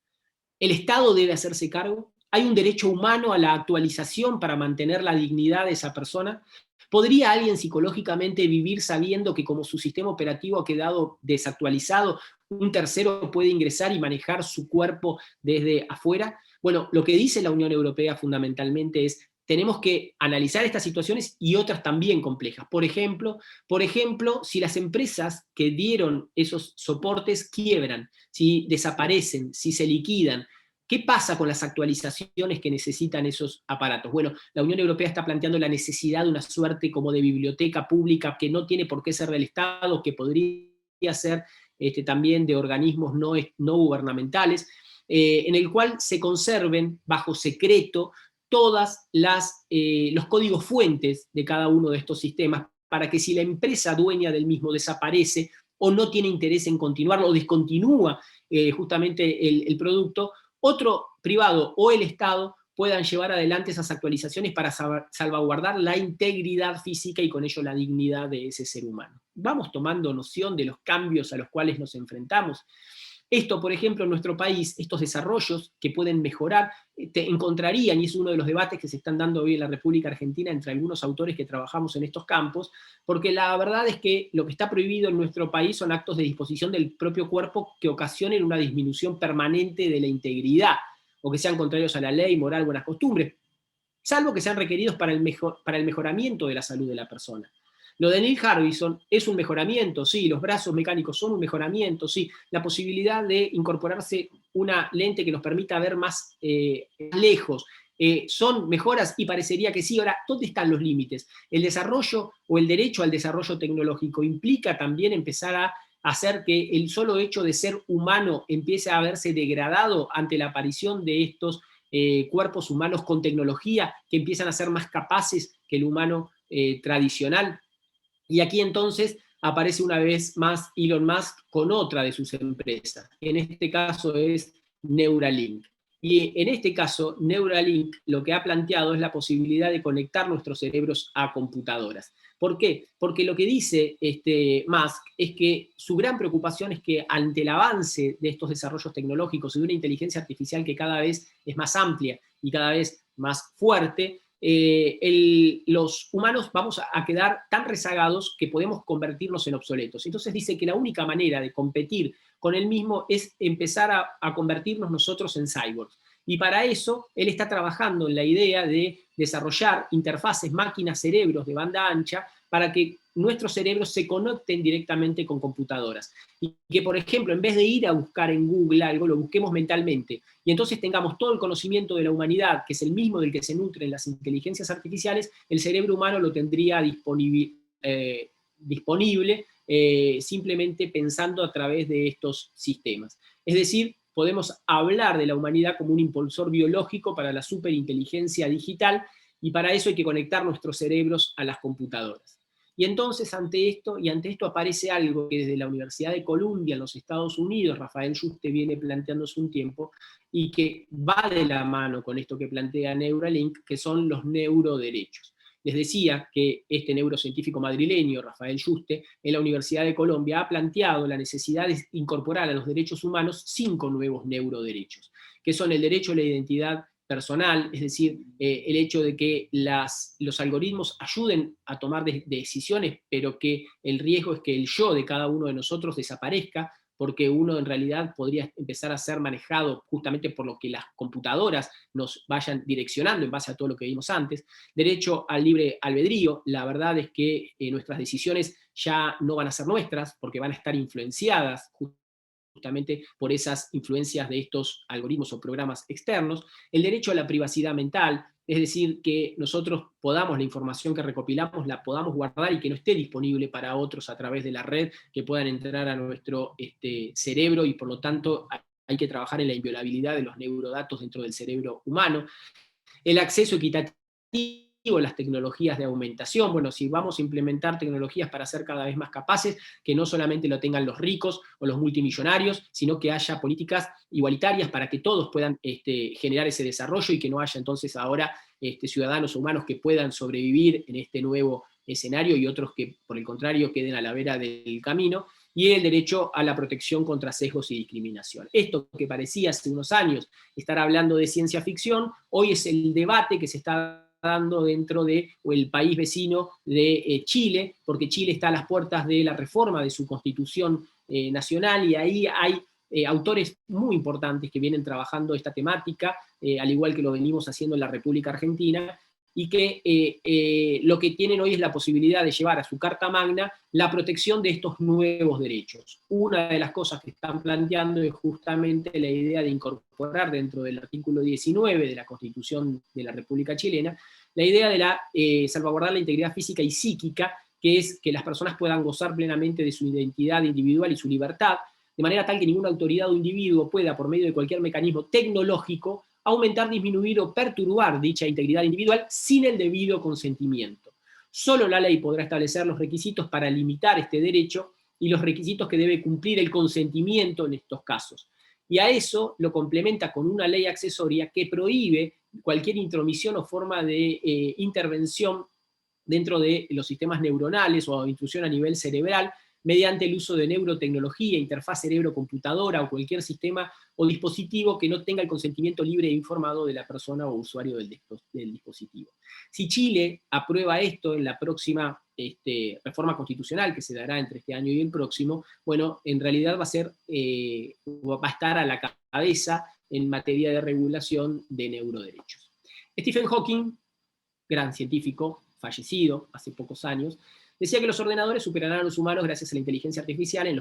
Speaker 2: ¿El Estado debe hacerse cargo? ¿Hay un derecho humano a la actualización para mantener la dignidad de esa persona? ¿Podría alguien psicológicamente vivir sabiendo que, como su sistema operativo ha quedado desactualizado, un tercero puede ingresar y manejar su cuerpo desde afuera? Bueno, lo que dice la Unión Europea fundamentalmente es, tenemos que analizar estas situaciones y otras también complejas. Por ejemplo, si las empresas que dieron esos soportes quiebran, si desaparecen, si se liquidan, ¿qué pasa con las actualizaciones que necesitan esos aparatos? Bueno, la Unión Europea está planteando la necesidad de una suerte como de biblioteca pública, que no tiene por qué ser del Estado, que podría ser también de organismos no gubernamentales, en el cual se conserven bajo secreto todas los códigos fuentes de cada uno de estos sistemas, para que si la empresa dueña del mismo desaparece o no tiene interés en continuarlo o descontinúa justamente el producto, otro privado o el Estado puedan llevar adelante esas actualizaciones para salvaguardar la integridad física y con ello la dignidad de ese ser humano. Vamos tomando noción de los cambios a los cuales nos enfrentamos. Esto, por ejemplo, en nuestro país, estos desarrollos que pueden mejorar, te encontrarían, y es uno de los debates que se están dando hoy en la República Argentina entre algunos autores que trabajamos en estos campos, porque la verdad es que lo que está prohibido en nuestro país son actos de disposición del propio cuerpo que ocasionen una disminución permanente de la integridad, o que sean contrarios a la ley, moral, buenas costumbres, salvo que sean requeridos para el mejoramiento de la salud de la persona. Lo de Neil Harbison es un mejoramiento, sí, los brazos mecánicos son un mejoramiento, sí, la posibilidad de incorporarse una lente que nos permita ver más lejos. ¿Son mejoras? Y parecería que sí. Ahora, ¿dónde están los límites? El desarrollo o el derecho al desarrollo tecnológico implica también empezar a hacer que el solo hecho de ser humano empiece a verse degradado ante la aparición de estos cuerpos humanos con tecnología que empiezan a ser más capaces que el humano tradicional. Y aquí entonces aparece una vez más Elon Musk con otra de sus empresas. En este caso es Neuralink. Y en este caso, Neuralink lo que ha planteado es la posibilidad de conectar nuestros cerebros a computadoras. ¿Por qué? Porque lo que dice Musk es que su gran preocupación es que ante el avance de estos desarrollos tecnológicos y de una inteligencia artificial que cada vez es más amplia y cada vez más fuerte, los humanos vamos a quedar tan rezagados que podemos convertirnos en obsoletos. Entonces dice que la única manera de competir con él mismo es empezar a convertirnos nosotros en cyborgs. Y para eso él está trabajando en la idea de desarrollar interfaces máquinas-cerebros de banda ancha para que nuestros cerebros se conecten directamente con computadoras. Y que, por ejemplo, en vez de ir a buscar en Google algo, lo busquemos mentalmente. Y entonces tengamos todo el conocimiento de la humanidad, que es el mismo del que se nutren las inteligencias artificiales, el cerebro humano lo tendría disponible simplemente pensando a través de estos sistemas. Es decir, podemos hablar de la humanidad como un impulsor biológico para la superinteligencia digital, y para eso hay que conectar nuestros cerebros a las computadoras. Y entonces ante esto aparece algo que desde la Universidad de Columbia en los Estados Unidos, Rafael Yuste viene planteándose un tiempo, y que va de la mano con esto que plantea Neuralink, que son los neuroderechos. Les decía que este neurocientífico madrileño, Rafael Yuste, en la Universidad de Colombia ha planteado la necesidad de incorporar a los derechos humanos 5 nuevos neuroderechos, que son el derecho a la identidad personal, es decir, el hecho de que los algoritmos ayuden a tomar decisiones, pero que el riesgo es que el yo de cada uno de nosotros desaparezca, porque uno en realidad podría empezar a ser manejado justamente por lo que las computadoras nos vayan direccionando en base a todo lo que vimos antes. Derecho al libre albedrío, la verdad es que nuestras decisiones ya no van a ser nuestras, porque van a estar influenciadas justamente por esas influencias de estos algoritmos o programas externos. El derecho a la privacidad mental, es decir, que nosotros podamos, la información que recopilamos, la podamos guardar y que no esté disponible para otros a través de la red, que puedan entrar a nuestro cerebro, y por lo tanto hay que trabajar en la inviolabilidad de los neurodatos dentro del cerebro humano. El acceso equitativo a las tecnologías de aumentación. Bueno, si vamos a implementar tecnologías para ser cada vez más capaces, que no solamente lo tengan los ricos o los multimillonarios, sino que haya políticas igualitarias para que todos puedan generar ese desarrollo, y que no haya entonces ahora ciudadanos humanos que puedan sobrevivir en este nuevo escenario y otros que, por el contrario, queden a la vera del camino. Y el derecho a la protección contra sesgos y discriminación. Esto que parecía hace unos años estar hablando de ciencia ficción, hoy es el debate que se está dando dentro del país vecino de Chile, porque Chile está a las puertas de la reforma de su constitución nacional, y ahí hay autores muy importantes que vienen trabajando esta temática, al igual que lo venimos haciendo en la República Argentina, y que lo que tienen hoy es la posibilidad de llevar a su Carta Magna la protección de estos nuevos derechos. Una de las cosas que están planteando es justamente la idea de incorporar dentro del artículo 19 de la Constitución de la República Chilena, la idea de salvaguardar la integridad física y psíquica, que es que las personas puedan gozar plenamente de su identidad individual y su libertad, de manera tal que ninguna autoridad o individuo pueda, por medio de cualquier mecanismo tecnológico, aumentar, disminuir o perturbar dicha integridad individual sin el debido consentimiento. Solo la ley podrá establecer los requisitos para limitar este derecho y los requisitos que debe cumplir el consentimiento en estos casos. Y a eso lo complementa con una ley accesoria que prohíbe cualquier intromisión o forma de intervención dentro de los sistemas neuronales o intrusión a nivel cerebral, mediante el uso de neurotecnología, interfaz cerebro-computadora o cualquier sistema o dispositivo que no tenga el consentimiento libre e informado de la persona o usuario del dispositivo. Si Chile aprueba esto en la próxima reforma constitucional que se dará entre este año y el próximo, bueno, en realidad va a estar a la cabeza en materia de regulación de neuroderechos. Stephen Hawking, gran científico, fallecido hace pocos años, decía que los ordenadores superarán a los humanos gracias a la inteligencia artificial en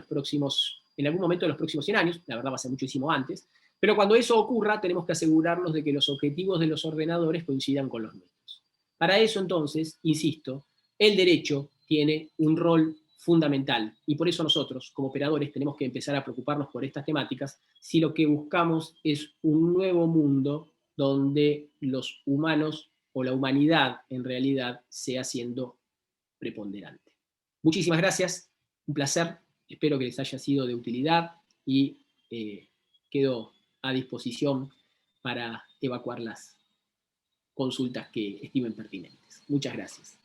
Speaker 2: algún momento de los próximos 100 años, la verdad va a ser muchísimo antes, Pero cuando eso ocurra, tenemos que asegurarnos de que los objetivos de los ordenadores coincidan con los nuestros. Para eso, entonces, insisto, el derecho tiene un rol fundamental, y por eso nosotros, como operadores, tenemos que empezar a preocuparnos por estas temáticas si lo que buscamos es un nuevo mundo donde los humanos o la humanidad en realidad sea siendo preponderante. Muchísimas gracias, un placer, espero que les haya sido de utilidad y quedo a disposición para evacuar las consultas que estimen pertinentes. Muchas gracias.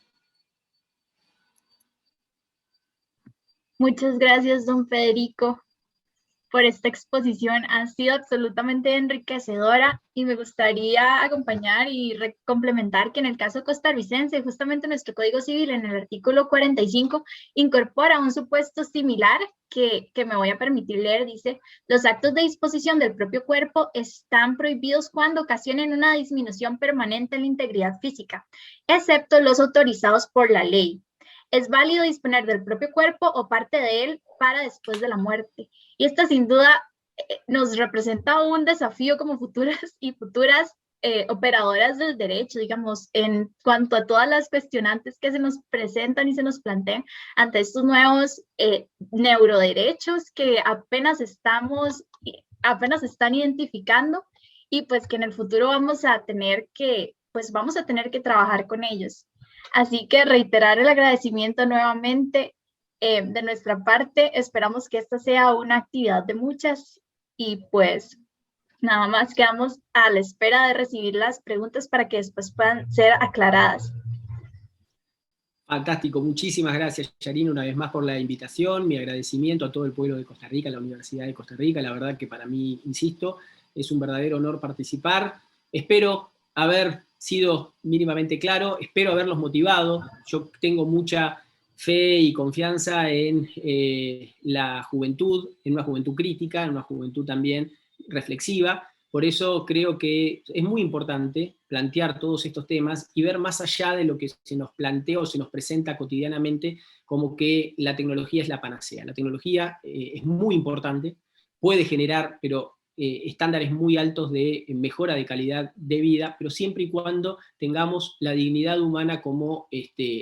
Speaker 1: Muchas gracias, don Federico, por esta exposición. Ha sido absolutamente enriquecedora y me gustaría acompañar y complementar que en el caso costarricense, justamente nuestro Código Civil en el artículo 45 incorpora un supuesto similar que me voy a permitir leer. Dice: los actos de disposición del propio cuerpo están prohibidos cuando ocasionen una disminución permanente en la integridad física, excepto los autorizados por la ley. Es válido disponer del propio cuerpo o parte de él para después de la muerte. Y esta sin duda nos representa un desafío como futuras operadoras del derecho, digamos, en cuanto a todas las cuestionantes que se nos presentan y se nos plantean ante estos nuevos neuroderechos que apenas están identificando, y pues que en el futuro vamos a tener que trabajar con ellos. Así que reiterar el agradecimiento nuevamente de nuestra parte. Esperamos que esta sea una actividad de muchas, y pues nada más quedamos a la espera de recibir las preguntas para que después puedan ser aclaradas.
Speaker 2: Fantástico, muchísimas gracias, Yarin, una vez más por la invitación, mi agradecimiento a todo el pueblo de Costa Rica, a la Universidad de Costa Rica. La verdad que para mí, insisto, es un verdadero honor participar. Espero haber sido mínimamente claro, espero haberlos motivado. Yo tengo mucha fe y confianza en la juventud, en una juventud crítica, en una juventud también reflexiva. Por eso creo que es muy importante plantear todos estos temas y ver más allá de lo que se nos plantea o se nos presenta cotidianamente como que la tecnología es la panacea. La tecnología es muy importante, puede generar estándares muy altos de mejora de calidad de vida, pero siempre y cuando tengamos la dignidad humana como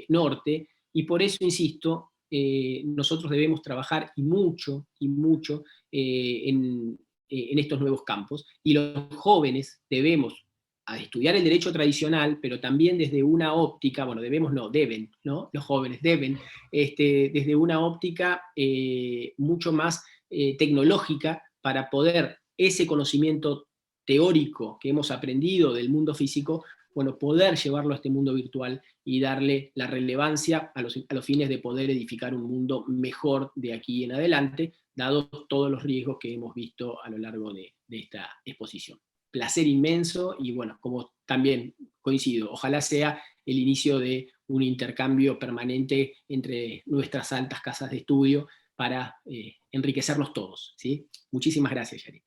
Speaker 2: norte, y por eso, insisto, nosotros debemos trabajar y mucho en estos nuevos campos, y los jóvenes debemos estudiar el derecho tradicional, pero también desde una óptica, bueno, deben, ¿no? Los jóvenes deben, desde una óptica mucho más tecnológica, para poder ese conocimiento teórico que hemos aprendido del mundo físico, bueno, poder llevarlo a este mundo virtual y darle la relevancia a los fines de poder edificar un mundo mejor de aquí en adelante, dados todos los riesgos que hemos visto a lo largo de esta exposición. Placer inmenso, y bueno, como también coincido, ojalá sea el inicio de un intercambio permanente entre nuestras altas casas de estudio para enriquecernos todos, ¿sí? Muchísimas gracias, Yarin.